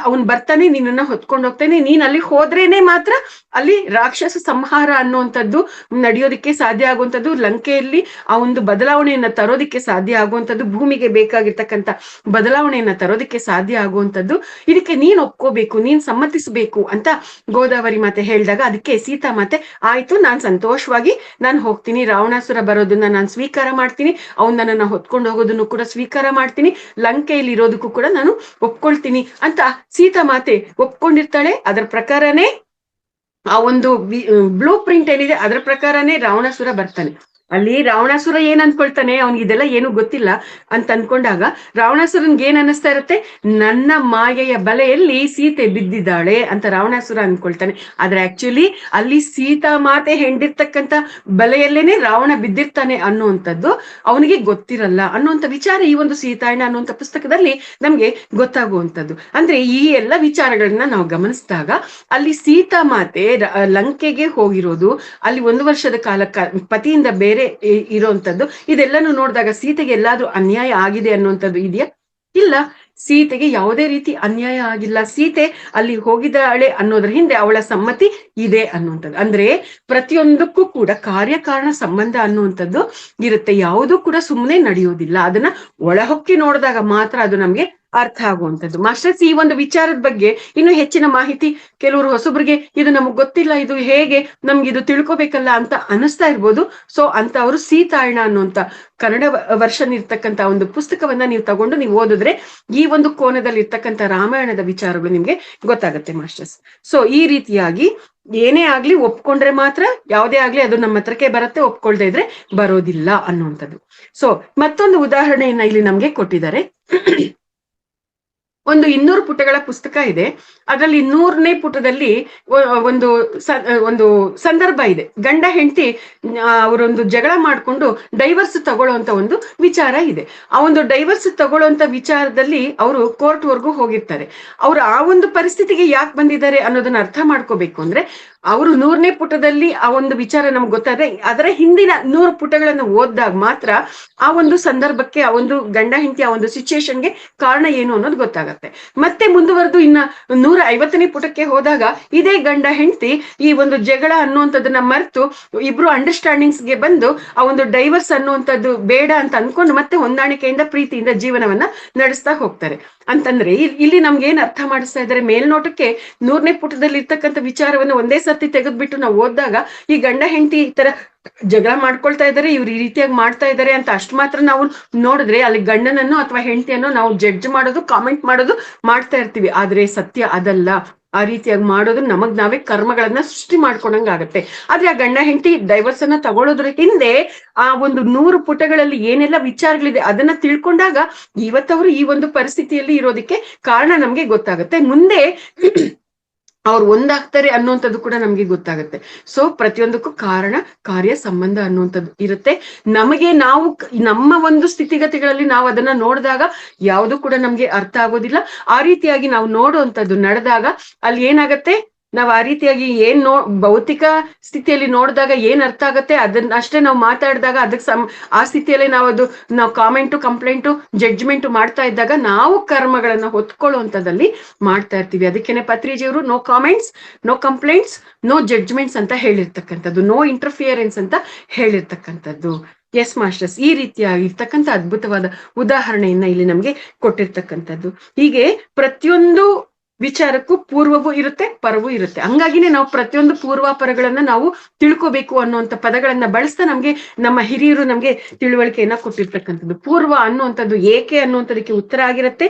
Speaker 1: ಅವ್ನ್ ಬರ್ತಾನೆ, ನಿನ್ನನ್ನ ಹೊತ್ಕೊಂಡು ಹೋಗ್ತಾನೆ, ನೀನ್ ಅಲ್ಲಿ ಹೋದ್ರೇನೆ ಮಾತ್ರ ಅಲ್ಲಿ ರಾಕ್ಷಸ ಸಂಹಾರ ಅನ್ನುವಂಥದ್ದು ನಡೆಯೋದಿಕ್ಕೆ ಸಾಧ್ಯ ಆಗುವಂಥದ್ದು, ಲಂಕೆಯಲ್ಲಿ ಆ ಒಂದು ಬದಲಾವಣೆಯನ್ನ ತರೋದಿಕ್ಕೆ ಸಾಧ್ಯ ಆಗುವಂಥದ್ದು, ಭೂಮಿಗೆ ಬೇಕಾಗಿರ್ತಕ್ಕಂಥ ಬದಲಾವಣೆಯನ್ನ ತರೋದಿಕ್ಕೆ ಸಾಧ್ಯ ಆಗುವಂಥದ್ದು. ಇದಕ್ಕೆ ನೀನ್ ಒಪ್ಕೋಬೇಕು, ನೀನ್ ಸಮ್ಮತಿಸಬೇಕು ಅಂತ ಗೋದಾವರಿ ಮಾತೆ ಹೇಳಿದಾಗ ಅದಕ್ಕೆ ಸೀತಾ ಮಾತೆ ಆಯ್ತು, ನಾನ್ ಸಂತೋಷವಾಗಿ ನಾನು ಹೋಗ್ತೀನಿ, ರಾವಣಾಸುರ ಬರೋದನ್ನ ನಾನು ಸ್ವೀಕಾರ ಮಾಡ್ತೀನಿ, ಅವ್ನ್ ನನ್ನನ್ನ ಹೊತ್ಕೊಂಡು ಹೋಗೋದನ್ನು ಕೂಡ ಸ್ವೀಕಾರ ಮಾಡ್ತೀನಿ, ಲಂಕೆಯಲ್ಲಿ ಇರೋದಕ್ಕೂ ಕೂಡ ನಾನು ಒಪ್ಕೊಳ್ತೀನಿ ಅಂತ ಸೀತಾ ಮಾತೆ ಒಪ್ಕೊಂಡಿರ್ತಾಳೆ. ಅದರ ಪ್ರಕಾರನೇ ಆ ಒಂದು ಬ್ಲೂ ಪ್ರಿಂಟ್ ಏನಿದೆ ಅದರ ಪ್ರಕಾರನೇ ರಾವಣಾಸುರ ಬರ್ತಾನೆ. ಅಲ್ಲಿ ರಾವಣಾಸುರ ಏನ್ ಅನ್ಕೊಳ್ತಾನೆ, ಅವ್ನಿಗೆ ಇದೆಲ್ಲ ಏನು ಗೊತ್ತಿಲ್ಲ ಅಂತ ಅನ್ಕೊಂಡಾಗ ರಾವಣಾಸುರನ್ಗೆ ಏನ್ ಅನ್ನಿಸ್ತಾ ಇರುತ್ತೆ, ನನ್ನ ಮಾಯೆಯ ಬಲೆಯಲ್ಲಿ ಸೀತೆ ಬಿದ್ದಿದ್ದಾಳೆ ಅಂತ ರಾವಣಾಸುರ ಅನ್ಕೊಳ್ತಾನೆ. ಆದ್ರೆ ಆಕ್ಚುಲಿ ಅಲ್ಲಿ ಸೀತಾ ಮಾತೆ ಹೆಂಡಿರ್ತಕ್ಕಂಥ ಬಲೆಯಲ್ಲೇನೆ ರಾವಣ ಬಿದ್ದಿರ್ತಾನೆ ಅನ್ನುವಂಥದ್ದು ಅವನಿಗೆ ಗೊತ್ತಿರಲ್ಲ ಅನ್ನುವಂಥ ವಿಚಾರ ಈ ಒಂದು ಸೀತಾಯಣ ಅನ್ನುವಂಥ ಪುಸ್ತಕದಲ್ಲಿ ನಮ್ಗೆ ಗೊತ್ತಾಗುವಂಥದ್ದು. ಅಂದ್ರೆ ಈ ಎಲ್ಲ ವಿಚಾರಗಳನ್ನ ನಾವು ಗಮನಿಸಿದಾಗ ಅಲ್ಲಿ ಸೀತಾ ಮಾತೆ ಲಂಕೆಗೆ ಹೋಗಿರೋದು, ಅಲ್ಲಿ 1 ವರ್ಷದ ಕಾಲ ಪತಿಯಿಂದ ಬೇರೆ ಇರುವಂತದ್ದು, ಇದೆಲ್ಲಾನು ನೋಡಿದಾಗ ಸೀತೆಗೆ ಎಲ್ಲಾದ್ರೂ ಅನ್ಯಾಯ ಆಗಿದೆ ಅನ್ನುವಂಥದ್ದು ಇದೆಯಾ? ಇಲ್ಲ, ಸೀತೆಗೆ ಯಾವುದೇ ರೀತಿ ಅನ್ಯಾಯ ಆಗಿಲ್ಲ. ಸೀತೆ ಅಲ್ಲಿ ಹೋಗಿದ್ದಾಳೆ ಅನ್ನೋದ್ರ ಹಿಂದೆ ಅವಳ ಸಮ್ಮತಿ ಇದೆ ಅನ್ನುವಂಥದ್ದು. ಅಂದ್ರೆ ಪ್ರತಿಯೊಂದಕ್ಕೂ ಕೂಡ ಕಾರ್ಯಕಾರಣ ಸಂಬಂಧ ಅನ್ನುವಂಥದ್ದು ಇರುತ್ತೆ, ಯಾವುದೂ ಕೂಡ ಸುಮ್ಮನೆ ನಡೆಯೋದಿಲ್ಲ. ಅದನ್ನ ಒಳಹೊಕ್ಕಿ ನೋಡಿದಾಗ ಮಾತ್ರ ಅದು ನಮ್ಗೆ ಅರ್ಥ ಆಗುವಂಥದ್ದು. ಮಾಸ್ಟರ್ಸ್, ಈ ಒಂದು ವಿಚಾರದ ಬಗ್ಗೆ ಇನ್ನು ಹೆಚ್ಚಿನ ಮಾಹಿತಿ ಕೆಲವರು ಹೊಸಬ್ರಿಗೆ ಇದು ನಮಗ್ ಗೊತ್ತಿಲ್ಲ, ಇದು ಹೇಗೆ ನಮ್ಗೆ ಇದು ತಿಳ್ಕೊಬೇಕಲ್ಲ ಅಂತ ಅನಿಸ್ತಾ ಇರ್ಬೋದು. ಸೊ ಅಂತ ಅವರು ಸೀತಾಯಣ ಅನ್ನುವಂತ ಕನ್ನಡ ವರ್ಷನ್ ಇರ್ತಕ್ಕಂಥ ಒಂದು ಪುಸ್ತಕವನ್ನ ನೀವು ತಗೊಂಡು ನೀವು ಓದಿದ್ರೆ ಈ ಒಂದು ಕೋನದಲ್ಲಿ ಇರ್ತಕ್ಕಂಥ ರಾಮಾಯಣದ ವಿಚಾರಗಳು ನಿಮ್ಗೆ ಗೊತ್ತಾಗತ್ತೆ ಮಾಸ್ಟರ್ಸ್. ಸೊ ಈ ರೀತಿಯಾಗಿ ಏನೇ ಆಗ್ಲಿ ಒಪ್ಕೊಂಡ್ರೆ ಮಾತ್ರ ಯಾವುದೇ ಆಗ್ಲಿ ಅದು ನಮ್ಮ ಹತ್ರಕ್ಕೆ ಬರುತ್ತೆ, ಒಪ್ಕೊಳ್ದೇ ಇದ್ರೆ ಬರೋದಿಲ್ಲ ಅನ್ನುವಂಥದ್ದು. ಸೊ ಮತ್ತೊಂದು ಉದಾಹರಣೆಯನ್ನ ಇಲ್ಲಿ ನಮ್ಗೆ ಕೊಟ್ಟಿದ್ದಾರೆ. ಒಂದು 200 ಪುಟಗಳ ಪುಸ್ತಕ ಇದೆ. ಅದರಲ್ಲಿ 100ನೇ ಪುಟದಲ್ಲಿ ಒಂದು ಸಂದರ್ಭ ಇದೆ. ಗಂಡ ಹೆಂಡತಿ ಅವರೊಂದು ಜಗಳ ಮಾಡ್ಕೊಂಡು ಡೈವರ್ಸ್ ತಗೊಳ್ಳೋಂತ ಒಂದು ವಿಚಾರ ಇದೆ. ಆ ಒಂದು ಡೈವರ್ಸ್ ತಗೊಳ್ಳೋಂತ ವಿಚಾರದಲ್ಲಿ ಅವರು ಕೋರ್ಟ್ ವರ್ಗೂ ಹೋಗಿರ್ತಾರೆ. ಅವ್ರು ಆ ಒಂದು ಪರಿಸ್ಥಿತಿಗೆ ಯಾಕೆ ಬಂದಿದ್ದಾರೆ ಅನ್ನೋದನ್ನ ಅರ್ಥ ಮಾಡ್ಕೋಬೇಕು ಅಂದ್ರೆ ಅವರು 100ನೇ ಪುಟದಲ್ಲಿ ಆ ಒಂದು ವಿಚಾರ ನಮ್ಗೆ ಗೊತ್ತಾದ್ರೆ ಅದರ ಹಿಂದಿನ 100 ಪುಟಗಳನ್ನು ಓದಿದಾಗ ಮಾತ್ರ ಆ ಒಂದು ಸಂದರ್ಭಕ್ಕೆ, ಆ ಒಂದು ಗಂಡ ಹೆಂಡತಿ ಆ ಒಂದು ಸಿಚುಯೇಷನ್ಗೆ ಕಾರಣ ಏನು ಅನ್ನೋದು ಗೊತ್ತಾಗತ್ತೆ. ಮತ್ತೆ ಮುಂದುವರೆದು ಇನ್ನ 150ನೇ ಪುಟಕ್ಕೆ ಹೋದಾಗ ಇದೇ ಗಂಡ ಹೆಂಡತಿ ಈ ಒಂದು ಜಗಳ ಅನ್ನುವಂಥದ್ದನ್ನ ಮರೆತು ಇಬ್ರು ಅಂಡರ್ಸ್ಟ್ಯಾಂಡಿಂಗ್ಸ್ಗೆ ಬಂದು ಆ ಒಂದು ಡೈವರ್ಸ್ ಅನ್ನುವಂಥದ್ದು ಬೇಡ ಅಂತ ಅನ್ಕೊಂಡು ಮತ್ತೆ ಹೊಂದಾಣಿಕೆಯಿಂದ ಪ್ರೀತಿಯಿಂದ ಜೀವನವನ್ನ ನಡೆಸ್ತಾ ಹೋಗ್ತಾರೆ. ಅಂತಂದ್ರೆ ಇಲ್ಲಿ ನಮ್ಗೆ ಏನ್ ಅರ್ಥ ಮಾಡಿಸ್ತಾ ಇದ್ದಾರೆ, ಮೇಲ್ನೋಟಕ್ಕೆ 100ನೇ ಪುಟದಲ್ಲಿ ಇರ್ತಕ್ಕಂಥ ವಿಚಾರವನ್ನು ಒಂದೇ ಸರ್ತಿ ತೆಗೆದ್ಬಿಟ್ಟು ನಾವು ಓದಿದಾಗ ಈ ಗಂಡ ಹೆಂಡತಿ ಈ ತರ ಜಗಳ ಮಾಡ್ಕೊಳ್ತಾ ಇದ್ದಾರೆ, ಇವ್ರು ಈ ರೀತಿಯಾಗಿ ಮಾಡ್ತಾ ಇದ್ದಾರೆ ಅಂತ ಅಷ್ಟು ಮಾತ್ರ ನಾವು ನೋಡಿದ್ರೆ ಅಲ್ಲಿ ಗಂಡನನ್ನು ಅಥವಾ ಹೆಂಡತಿಯನ್ನು ನಾವು ಜಡ್ಜ್ ಮಾಡೋದು, ಕಾಮೆಂಟ್ ಮಾಡೋದು ಮಾಡ್ತಾ ಇರ್ತೀವಿ. ಆದ್ರೆ ಸತ್ಯ ಅದಲ್ಲ. ಆ ರೀತಿಯಾಗಿ ಮಾಡೋದು ನಮಗ್ ನಾವೇ ಕರ್ಮಗಳನ್ನ ಸೃಷ್ಟಿ ಮಾಡ್ಕೊಂಡಂಗ ಆಗತ್ತೆ. ಆದ್ರೆ ಆ ಗಂಡ ಹೆಂಡತಿ ಡೈವರ್ಸ್ ಅನ್ನ ತಗೊಳ್ಳೋದ್ರ ಹಿಂದೆ ಆ ಒಂದು 100 ಪುಟಗಳಲ್ಲಿ ಏನೆಲ್ಲ ವಿಚಾರಗಳಿದೆ ಅದನ್ನ ತಿಳ್ಕೊಂಡಾಗ ಇವತ್ತವರು ಈ ಒಂದು ಪರಿಸ್ಥಿತಿಯಲ್ಲಿ ಇರೋದಕ್ಕೆ ಕಾರಣ ನಮ್ಗೆ ಗೊತ್ತಾಗತ್ತೆ. ಮುಂದೆ ಅವ್ರು ಒಂದಾಗ್ತಾರೆ ಅನ್ನುವಂಥದ್ದು ಕೂಡ ನಮ್ಗೆ ಗೊತ್ತಾಗತ್ತೆ. ಸೊ ಪ್ರತಿಯೊಂದಕ್ಕೂ ಕಾರಣ ಕಾರ್ಯ ಸಂಬಂಧ ಅನ್ನುವಂಥದ್ದು ಇರುತ್ತೆ. ನಮಗೆ ನಾವು ನಮ್ಮ ಒಂದು ಸ್ಥಿತಿಗತಿಗಳಲ್ಲಿ ನಾವು ಅದನ್ನ ನೋಡಿದಾಗ ಯಾವುದು ಕೂಡ ನಮ್ಗೆ ಅರ್ಥ ಆಗೋದಿಲ್ಲ. ಆ ರೀತಿಯಾಗಿ ನಾವು ನೋಡುವಂಥದ್ದು ನಡೆದಾಗ ಅಲ್ಲಿ ಏನಾಗತ್ತೆ, ನಾವ್ ಆ ರೀತಿಯಾಗಿ ಏನ್ ಭೌತಿಕ ಸ್ಥಿತಿಯಲ್ಲಿ ನೋಡಿದಾಗ ಏನ್ ಅರ್ಥ ಆಗತ್ತೆ ಅದನ್ನ ಅಷ್ಟೇ ನಾವು ಮಾತಾಡಿದಾಗ ಅದಕ್ಕೆ ಆ ಸ್ಥಿತಿಯಲ್ಲಿ ನಾವು ಕಾಮೆಂಟು ಕಂಪ್ಲೇಂಟು ಜಡ್ಜ್ಮೆಂಟ್ ಮಾಡ್ತಾ ಇದ್ದಾಗ ನಾವು ಕರ್ಮಗಳನ್ನ ಹೊತ್ಕೊಳ್ಳುವಂತದಲ್ಲಿ ಮಾಡ್ತಾ ಇರ್ತೀವಿ. ಅದಕ್ಕೇನೆ ಪತ್ರಿಜಿಯವರು no comments, no complaints, no judgments ಅಂತ ಹೇಳಿರ್ತಕ್ಕಂಥದ್ದು, ನೋ ಇಂಟರ್ಫಿಯರೆನ್ಸ್ ಅಂತ ಹೇಳಿರ್ತಕ್ಕಂಥದ್ದು. ಎಸ್ ಮಾಸ್ಟರ್ಸ್, ಈ ರೀತಿಯಾಗಿರ್ತಕ್ಕಂಥ ಅದ್ಭುತವಾದ ಉದಾಹರಣೆಯನ್ನ ಇಲ್ಲಿ ನಮ್ಗೆ ಕೊಟ್ಟಿರ್ತಕ್ಕಂಥದ್ದು. ಹೀಗೆ ಪ್ರತಿಯೊಂದು ವಿಚಾರಕ್ಕೂ ಪೂರ್ವವೂ ಇರುತ್ತೆ, ಪರವೂ ಇರುತ್ತೆ. ಹಂಗಾಗಿನೇ ನಾವು ಪ್ರತಿಯೊಂದು ಪೂರ್ವಾಪರಗಳನ್ನ ನಾವು ತಿಳ್ಕೋಬೇಕು ಅನ್ನುವಂಥ ಪದಗಳನ್ನ ಬಳಸ್ತಾ ನಮ್ಮ ಹಿರಿಯರು ನಮ್ಗೆ ತಿಳುವಳಿಕೆಯನ್ನ ಕೊಟ್ಟಿರ್ತಕ್ಕಂಥದ್ದು. ಪೂರ್ವ ಅನ್ನುವಂಥದ್ದು ಏಕೆ ಅನ್ನುವಂಥದಕ್ಕೆ ಉತ್ತರ ಆಗಿರುತ್ತೆ,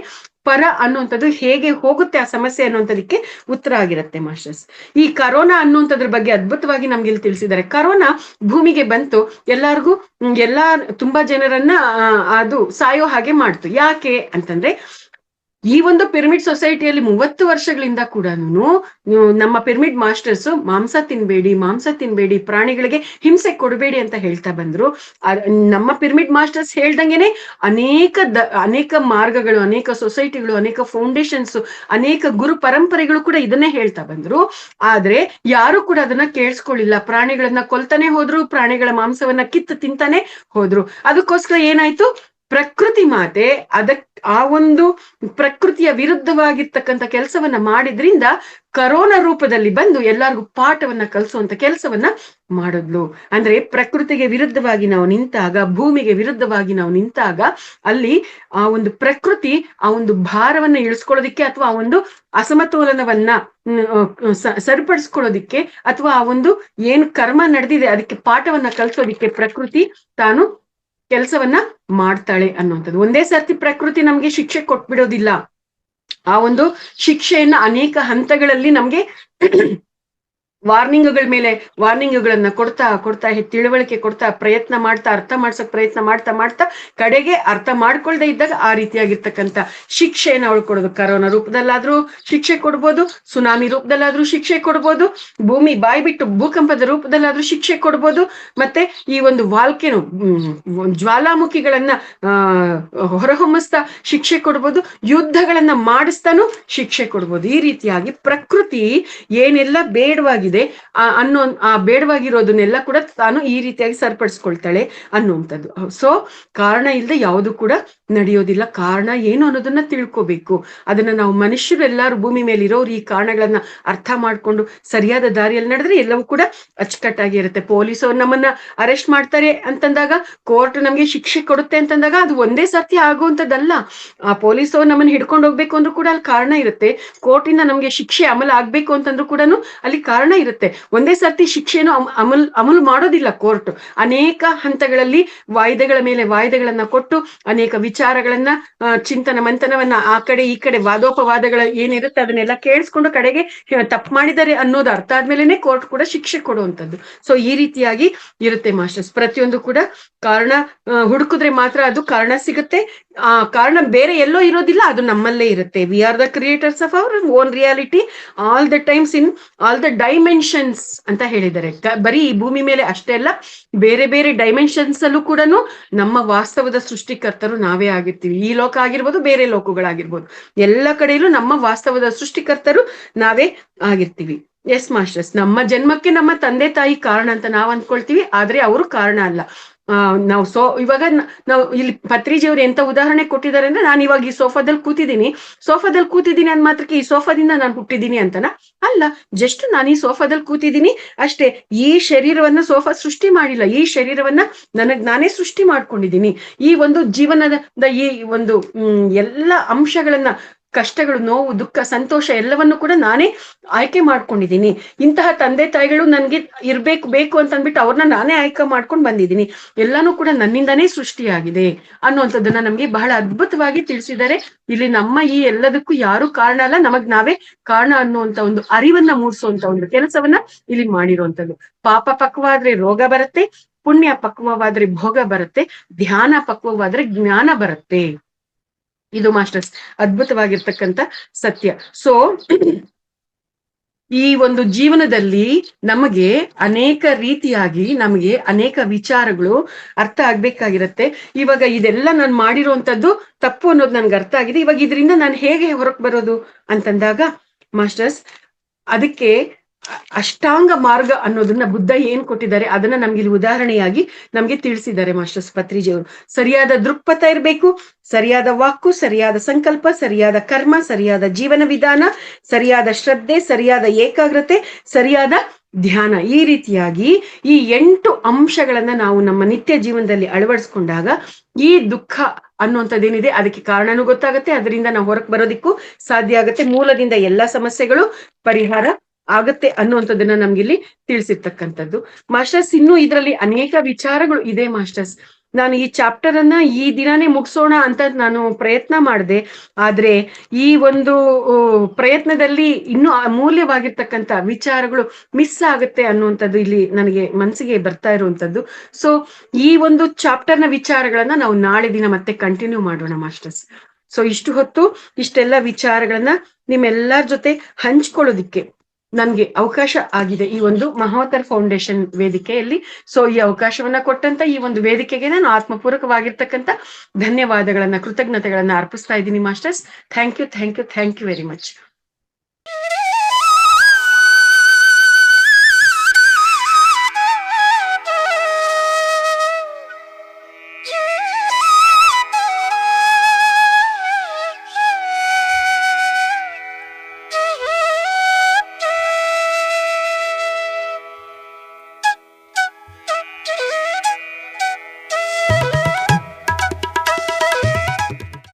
Speaker 1: ಪರ ಅನ್ನುವಂಥದ್ದು ಹೇಗೆ ಹೋಗುತ್ತೆ ಆ ಸಮಸ್ಯೆ ಅನ್ನುವಂಥದಕ್ಕೆ ಉತ್ತರ ಆಗಿರುತ್ತೆ ಮಾಸ್ಟರ್ಸ್. ಈ ಕರೋನಾ ಅನ್ನುವಂಥದ್ರ ಬಗ್ಗೆ ಅದ್ಭುತವಾಗಿ ನಮ್ಗೆ ಇಲ್ಲಿ ತಿಳಿಸಿದ್ದಾರೆ. ಕರೋನಾ ಭೂಮಿಗೆ ಬಂತು, ತುಂಬಾ ಜನರನ್ನ ಅದು ಸಾಯೋ ಹಾಗೆ ಮಾಡ್ತು. ಯಾಕೆ ಅಂತಂದ್ರೆ ಈ ಒಂದು ಪಿರಮಿಡ್ ಸೊಸೈಟಿಯಲ್ಲಿ 30 ವರ್ಷಗಳಿಂದ ಕೂಡ ನಮ್ಮ ಪಿರಮಿಡ್ ಮಾಸ್ಟರ್ಸ್ ಮಾಂಸ ತಿನ್ಬೇಡಿ, ಪ್ರಾಣಿಗಳಿಗೆ ಹಿಂಸೆ ಕೊಡಬೇಡಿ ಅಂತ ಹೇಳ್ತಾ ಬಂದ್ರು. ನಮ್ಮ ಪಿರಮಿಡ್ ಮಾಸ್ಟರ್ಸ್ ಹೇಳ್ದಂಗೆನೆ ಅನೇಕ ಮಾರ್ಗಗಳು, ಅನೇಕ ಸೊಸೈಟಿಗಳು, ಅನೇಕ ಫೌಂಡೇಶನ್ಸ್, ಅನೇಕ ಗುರು ಪರಂಪರೆಗಳು ಕೂಡ ಇದನ್ನೇ ಹೇಳ್ತಾ ಬಂದ್ರು. ಆದ್ರೆ ಯಾರು ಕೂಡ ಅದನ್ನ ಕೇಳಿಸ್ಕೊಳ್ಳಿಲ್ಲ. ಪ್ರಾಣಿಗಳನ್ನ ಕೊಲ್ತಾನೆ ಹೋದ್ರು, ಪ್ರಾಣಿಗಳ ಮಾಂಸವನ್ನ ಕಿತ್ತು ತಿಂತಾನೆ ಹೋದ್ರು. ಅದಕ್ಕೋಸ್ಕರ ಏನಾಯ್ತು, ಪ್ರಕೃತಿ ಮಾತೆ ಆ ಒಂದು ಪ್ರಕೃತಿಯ ವಿರುದ್ಧವಾಗಿರ್ತಕ್ಕಂಥ ಕೆಲಸವನ್ನ ಮಾಡಿದ್ರಿಂದ ಕರೋನಾ ರೂಪದಲ್ಲಿ ಬಂದು ಎಲ್ಲರಿಗೂ ಪಾಠವನ್ನ ಕಲಿಸುವಂತ ಕೆಲಸವನ್ನ ಮಾಡಿದ್ಲು. ಅಂದ್ರೆ ಪ್ರಕೃತಿಗೆ ವಿರುದ್ಧವಾಗಿ ನಾವು ನಿಂತಾಗ, ಭೂಮಿಗೆ ವಿರುದ್ಧವಾಗಿ ನಾವು ನಿಂತಾಗ ಅಲ್ಲಿ ಆ ಒಂದು ಪ್ರಕೃತಿ ಆ ಒಂದು ಭಾರವನ್ನ ಇಳಿಸ್ಕೊಳ್ಳೋದಿಕ್ಕೆ ಅಥವಾ ಆ ಒಂದು ಅಸಮತೋಲನವನ್ನ ಸರಿಪಡಿಸ್ಕೊಳ್ಳೋದಿಕ್ಕೆ ಅಥವಾ ಆ ಒಂದು ಏನ್ ಕರ್ಮ ನಡೆದಿದೆ ಅದಕ್ಕೆ ಪಾಠವನ್ನ ಕಲಿಸೋದಿಕ್ಕೆ ಪ್ರಕೃತಿ ತಾನು ಕೆಲಸವನ್ನ ಮಾಡ್ತಾಳೆ ಅನ್ನುವಂಥದ್ದು. ಒಂದೇ ಸರ್ತಿ ಪ್ರಕೃತಿ ನಮ್ಗೆ ಶಿಕ್ಷೆ ಕೊಟ್ಬಿಡೋದಿಲ್ಲ. ಆ ಒಂದು ಶಿಕ್ಷೆಯನ್ನ ಅನೇಕ ಹಂತಗಳಲ್ಲಿ ನಮ್ಗೆ ವಾರ್ನಿಂಗ್ಗಳ ಮೇಲೆ ವಾರ್ನಿಂಗ್ಗಳನ್ನ ಕೊಡ್ತಾ ತಿಳುವಳಿಕೆ ಕೊಡ್ತಾ ಪ್ರಯತ್ನ ಮಾಡ್ತಾ ಅರ್ಥ ಮಾಡ್ಸಕ್ ಪ್ರಯತ್ನ ಮಾಡ್ತಾ ಕಡೆಗೆ ಅರ್ಥ ಮಾಡ್ಕೊಳ್ದೆ ಇದ್ದಾಗ ಆ ರೀತಿಯಾಗಿರ್ತಕ್ಕಂಥ ಶಿಕ್ಷೆಯನ್ನು ಅವಳು ಕೊಡೋದು. ಕರೋನಾ ರೂಪದಲ್ಲಾದ್ರೂ ಶಿಕ್ಷೆ ಕೊಡ್ಬೋದು, ಸುನಾಮಿ ರೂಪದಲ್ಲಾದ್ರೂ ಶಿಕ್ಷೆ ಕೊಡ್ಬೋದು, ಭೂಮಿ ಬಾಯಿ ಬಿಟ್ಟು ಭೂಕಂಪದ ರೂಪದಲ್ಲಾದ್ರೂ ಶಿಕ್ಷೆ ಕೊಡ್ಬೋದು, ಮತ್ತೆ ಈ ಒಂದು ವಾಲ್ಕೆನೋ ಜ್ವಾಲಾಮುಖಿಗಳನ್ನ ಹೊರಹೊಮ್ಮಿಸ್ತಾ ಶಿಕ್ಷೆ ಕೊಡ್ಬೋದು, ಯುದ್ಧಗಳನ್ನ ಮಾಡಿಸ್ತಾನು ಶಿಕ್ಷೆ ಕೊಡ್ಬೋದು. ಈ ರೀತಿಯಾಗಿ ಪ್ರಕೃತಿ ಏನೆಲ್ಲ ಬೇಡವಾಗಿ ಆ ಬೇಡವಾಗಿರೋದನ್ನೆಲ್ಲ ಕೂಡ ತಾನು ಈ ರೀತಿಯಾಗಿ ಸರಿಪಡಿಸ್ಕೊಳ್ತಾಳೆ ಅನ್ನುವಂಥದ್ದು. ಸೊ ಕಾರಣ ಇಲ್ಲದೆ ಯಾವುದು ಕೂಡ ನಡೆಯೋದಿಲ್ಲ. ಕಾರಣ ಏನು ಅನ್ನೋದನ್ನ ತಿಳ್ಕೋಬೇಕು. ಅದನ್ನ ನಾವು ಮನುಷ್ಯರೆಲ್ಲರೂ ಭೂಮಿ ಮೇಲೆ ಇರೋರು ಈ ಕಾರಣಗಳನ್ನ ಅರ್ಥ ಮಾಡ್ಕೊಂಡು ಸರಿಯಾದ ದಾರಿಯಲ್ಲಿ ನಡೆದ್ರೆ ಎಲ್ಲವೂ ಕೂಡ ಅಚ್ಚುಕಟ್ಟಾಗಿ ಇರುತ್ತೆ. ಪೊಲೀಸರು ನಮ್ಮನ್ನ ಅರೆಸ್ಟ್ ಮಾಡ್ತಾರೆ ಅಂತಂದಾಗ, ಕೋರ್ಟ್ ನಮ್ಗೆ ಶಿಕ್ಷೆ ಕೊಡುತ್ತೆ ಅಂತಂದಾಗ ಅದು ಒಂದೇ ಸರ್ತಿ ಆಗುವಂಥದ್ದಲ್ಲ. ಆ ಪೊಲೀಸರು ನಮ್ಮನ್ನ ಹಿಡ್ಕೊಂಡು ಹೋಗ್ಬೇಕು ಅಂದ್ರೂ ಕೂಡ ಅಲ್ಲಿ ಕಾರಣ ಇರುತ್ತೆ. ಕೋರ್ಟಿಂದ ನಮ್ಗೆ ಶಿಕ್ಷೆ ಅಮಲು ಆಗ್ಬೇಕು ಅಂತಂದ್ರೂ ಕೂಡ ಅಲ್ಲಿ ಕಾರಣ ಇರುತ್ತೆ. ಒಂದೇ ಸರ್ತಿ ಶಿಕ್ಷೆಯನ್ನು ಅಮಲು ಮಾಡೋದಿಲ್ಲ ಕೋರ್ಟ್. ಅನೇಕ ಹಂತಗಳಲ್ಲಿ ವಾಯ್ದೆಗಳ ಮೇಲೆ ವಾಯ್ದೆಗಳನ್ನ ಕೊಟ್ಟು ಅನೇಕ ವಿಚಾರಗಳನ್ನ ಚಿಂತನ ಮಂಥನವನ್ನ ಆ ಕಡೆ ಈ ಕಡೆ ವಾದೋಪವಾದಗಳ ಏನಿರುತ್ತೆ ಅದನ್ನೆಲ್ಲ ಕೇಳಿಸ್ಕೊಂಡು ಕಡೆಗೆ ತಪ್ಪು ಮಾಡಿದ್ದಾರೆ ಅನ್ನೋದು ಅರ್ಥ ಆದ್ಮೇಲೆನೆ ಕೋರ್ಟ್ ಕೂಡ ಶಿಕ್ಷೆ ಕೊಡುವಂಥದ್ದು. ಸೊ ಈ ರೀತಿಯಾಗಿ ಇರುತ್ತೆ ಮಾಸ್ಟರ್ಸ್. ಪ್ರತಿಯೊಂದು ಕೂಡ ಕಾರಣ ಹುಡುಕಿದ್ರೆ ಮಾತ್ರ ಅದು ಕಾರಣ ಸಿಗುತ್ತೆ. ಆ ಕಾರಣ ಬೇರೆ ಎಲ್ಲೋ ಇರೋದಿಲ್ಲ, ಅದು ನಮ್ಮಲ್ಲೇ ಇರುತ್ತೆ. We are the creators of our own reality all the times in all the dimensions ಅಂತ ಹೇಳಿದ್ದಾರೆ. ಬರೀ ಈ ಭೂಮಿ ಮೇಲೆ ಅಷ್ಟೇ ಅಲ್ಲ, ಬೇರೆ ಬೇರೆ ಡೈಮೆನ್ಷನ್ಸ್ ಅಲ್ಲೂ ಕೂಡ ನಮ್ಮ ವಾಸ್ತವದ ಸೃಷ್ಟಿಕರ್ತರು ನಾವೇ ಆಗಿರ್ತೀವಿ. ಈ ಲೋಕ ಆಗಿರ್ಬೋದು, ಬೇರೆ ಲೋಕಗಳಾಗಿರ್ಬೋದು, ಎಲ್ಲ ಕಡೆಯಲ್ಲೂ ನಮ್ಮ ವಾಸ್ತವದ ಸೃಷ್ಟಿಕರ್ತರು ನಾವೇ ಆಗಿರ್ತೀವಿ. ಎಸ್ ಮಾಸ್ಟರ್ಸ್, ನಮ್ಮ ಜನ್ಮಕ್ಕೆ ನಮ್ಮ ತಂದೆ ತಾಯಿ ಕಾರಣ ಅಂತ ನಾವು ಅಂದ್ಕೊಳ್ತೀವಿ, ಆದ್ರೆ ಅವರು ಕಾರಣ ಅಲ್ಲ. ನಾವು ಇವಾಗ ನಾವು ಇಲ್ಲಿ ಪತ್ರಿಜಿಯವರು ಎಂತ ಉದಾಹರಣೆ ಕೊಟ್ಟಿದ್ದಾರೆ ಅಂದ್ರೆ, ನಾನು ಇವಾಗ ಈ ಸೋಫಾದಲ್ಲಿ ಕೂತಿದ್ದೀನಿ ಅಂದ್ ಮಾತ್ರಕ್ಕೆ ಈ ಸೋಫಾದಿಂದ ನಾನು ಹುಟ್ಟಿದ್ದೀನಿ ಅಂತನಾ? ಅಲ್ಲ, ಜಸ್ಟ್ ನಾನು ಈ ಸೋಫಾದಲ್ಲಿ ಕೂತಿದ್ದೀನಿ ಅಷ್ಟೇ. ಈ ಶರೀರವನ್ನ ಸೋಫಾ ಸೃಷ್ಟಿ ಮಾಡಿಲ್ಲ, ಈ ಶರೀರವನ್ನ ನಾನೇ ಸೃಷ್ಟಿ ಮಾಡ್ಕೊಂಡಿದ್ದೀನಿ. ಈ ಒಂದು ಜೀವನದ ಈ ಒಂದು ಎಲ್ಲ ಅಂಶಗಳನ್ನ, ಕಷ್ಟಗಳು, ನೋವು, ದುಃಖ, ಸಂತೋಷ ಎಲ್ಲವನ್ನು ಕೂಡ ನಾನೇ ಆಯ್ಕೆ ಮಾಡ್ಕೊಂಡಿದ್ದೀನಿ. ಇಂತಹ ತಂದೆ ತಾಯಿಗಳು ನನ್ಗೆ ಬೇಕು ಅಂತ ಅಂದ್ಬಿಟ್ಟು ಅವ್ರನ್ನ ನಾನೇ ಆಯ್ಕೆ ಮಾಡ್ಕೊಂಡು ಬಂದಿದ್ದೀನಿ. ಎಲ್ಲಾನು ಕೂಡ ನನ್ನಿಂದಾನೇ ಸೃಷ್ಟಿಯಾಗಿದೆ ಅನ್ನುವಂಥದ್ದನ್ನ ನಮ್ಗೆ ಬಹಳ ಅದ್ಭುತವಾಗಿ ತಿಳಿಸಿದ್ದಾರೆ. ಇಲ್ಲಿ ನಮ್ಮ ಈ ಎಲ್ಲದಕ್ಕೂ ಯಾರು ಕಾರಣ ಅಲ್ಲ, ನಮಗ್ ನಾವೇ ಕಾರಣ ಅನ್ನುವಂತ ಒಂದು ಅರಿವನ್ನ ಮೂಡಿಸುವಂತ ಒಂದು ಕೆಲಸವನ್ನ ಇಲ್ಲಿ ಮಾಡಿರುವಂತದ್ದು. ಪಾಪ ಪಕ್ವಾದ್ರೆ ರೋಗ ಬರುತ್ತೆ, ಪುಣ್ಯ ಪಕ್ವವಾದ್ರೆ ಭೋಗ ಬರುತ್ತೆ, ಧ್ಯಾನ ಪಕ್ವವಾದ್ರೆ ಜ್ಞಾನ ಬರುತ್ತೆ. ಇದು ಮಾಸ್ಟರ್ಸ್ ಅದ್ಭುತವಾಗಿರ್ತಕ್ಕಂಥ ಸತ್ಯ. ಸೊ ಈ ಒಂದು ಜೀವನದಲ್ಲಿ ನಮಗೆ ಅನೇಕ ರೀತಿಯಾಗಿ ನಮಗೆ ಅನೇಕ ವಿಚಾರಗಳು ಅರ್ಥ ಆಗ್ಬೇಕಾಗಿರತ್ತೆ. ಇವಾಗ ಇದೆಲ್ಲ ನಾನು ಮಾಡಿರುವಂತದ್ದು ತಪ್ಪು ಅನ್ನೋದು ನನ್ಗೆ ಅರ್ಥ ಆಗಿದೆ. ಇವಾಗ ಇದರಿಂದ ನಾನು ಹೇಗೆ ಹೊರಕ್ ಬರೋದು ಅಂತಂದಾಗ ಮಾಸ್ಟರ್ಸ್, ಅದಕ್ಕೆ ಅಷ್ಟಾಂಗ ಮಾರ್ಗ ಅನ್ನೋದನ್ನ ಬುದ್ಧ ಏನ್ ಕೊಟ್ಟಿದ್ದಾರೆ ಅದನ್ನ ನಮ್ಗೆ ಇಲ್ಲಿ ಉದಾಹರಣೆಯಾಗಿ ನಮ್ಗೆ ತಿಳಿಸಿದ್ದಾರೆ ಮಾಸ್ಟರ್ಸ್ ಪತ್ರಿಜಿಯವರು. ಸರಿಯಾದ ದೃಕ್ಪಥ ಇರಬೇಕು, ಸರಿಯಾದ ವಾಕು, ಸರಿಯಾದ ಸಂಕಲ್ಪ, ಸರಿಯಾದ ಕರ್ಮ, ಸರಿಯಾದ ಜೀವನ ವಿಧಾನ, ಸರಿಯಾದ ಶ್ರದ್ಧೆ, ಸರಿಯಾದ ಏಕಾಗ್ರತೆ, ಸರಿಯಾದ ಧ್ಯಾನ. ಈ ರೀತಿಯಾಗಿ ಈ 8 ಅಂಶಗಳನ್ನ ನಾವು ನಮ್ಮ ನಿತ್ಯ ಜೀವನದಲ್ಲಿ ಅಳವಡಿಸ್ಕೊಂಡಾಗ ಈ ದುಃಖ ಅನ್ನುವಂಥದ್ದೇನಿದೆ ಅದಕ್ಕೆ ಕಾರಣನೂ ಗೊತ್ತಾಗತ್ತೆ, ಅದರಿಂದ ನಾವು ಹೊರಗೆ ಬರೋದಿಕ್ಕೂ ಸಾಧ್ಯ ಆಗತ್ತೆ, ಮೂಲದಿಂದ ಎಲ್ಲಾ ಸಮಸ್ಯೆಗಳು ಪರಿಹಾರ ಆಗತ್ತೆ ಅನ್ನುವಂಥದ್ದನ್ನ ನಮ್ಗಿಲ್ಲಿ ತಿಳಿಸಿರ್ತಕ್ಕಂಥದ್ದು. ಮಾಸ್ಟರ್ಸ್ ಇನ್ನು ಇದರಲ್ಲಿ ಅನೇಕ ವಿಚಾರಗಳು ಇದೆ ಮಾಸ್ಟರ್ಸ್. ನಾನು ಈ ಚಾಪ್ಟರ್ ಅನ್ನ ಈ ದಿನಾನೇ ಮುಗಿಸೋಣ ಅಂತ ನಾನು ಪ್ರಯತ್ನ ಮಾಡಿದೆ. ಆದ್ರೆ ಈ ಒಂದು ಪ್ರಯತ್ನದಲ್ಲಿ ಇನ್ನೂ ಅಮೂಲ್ಯವಾಗಿರ್ತಕ್ಕಂಥ ವಿಚಾರಗಳು ಮಿಸ್ ಆಗುತ್ತೆ ಅನ್ನುವಂಥದ್ದು ಇಲ್ಲಿ ನನಗೆ ಮನಸ್ಸಿಗೆ ಬರ್ತಾ ಇರುವಂತದ್ದು. ಸೊ ಈ ಒಂದು ಚಾಪ್ಟರ್ನ ವಿಚಾರಗಳನ್ನ ನಾವು ನಾಳೆ ದಿನ ಮತ್ತೆ ಕಂಟಿನ್ಯೂ ಮಾಡೋಣ ಮಾಸ್ಟರ್ಸ್. ಸೊ ಇಷ್ಟು ಹೊತ್ತು ಇಷ್ಟೆಲ್ಲ ವಿಚಾರಗಳನ್ನ ನಿಮ್ಮೆಲ್ಲರ ಜೊತೆ ಹಂಚ್ಕೊಳ್ಳೋದಿಕ್ಕೆ ನನ್ಗೆ ಅವಕಾಶ ಆಗಿದೆ ಈ ಒಂದು ಮಹಾವತಾರ್ ಫೌಂಡೇಶನ್ ವೇದಿಕೆಯಲ್ಲಿ. ಸೊ ಈ ಅವಕಾಶವನ್ನ ಕೊಟ್ಟಂತ ಈ ಒಂದು ವೇದಿಕೆಗೆ ನಾನು ಆತ್ಮಪೂರ್ವಕವಾಗಿರ್ತಕ್ಕಂಥ ಧನ್ಯವಾದಗಳನ್ನ, ಕೃತಜ್ಞತೆಗಳನ್ನ ಅರ್ಪಿಸ್ತಾ ಇದ್ದೀನಿ masters. Thank you very much.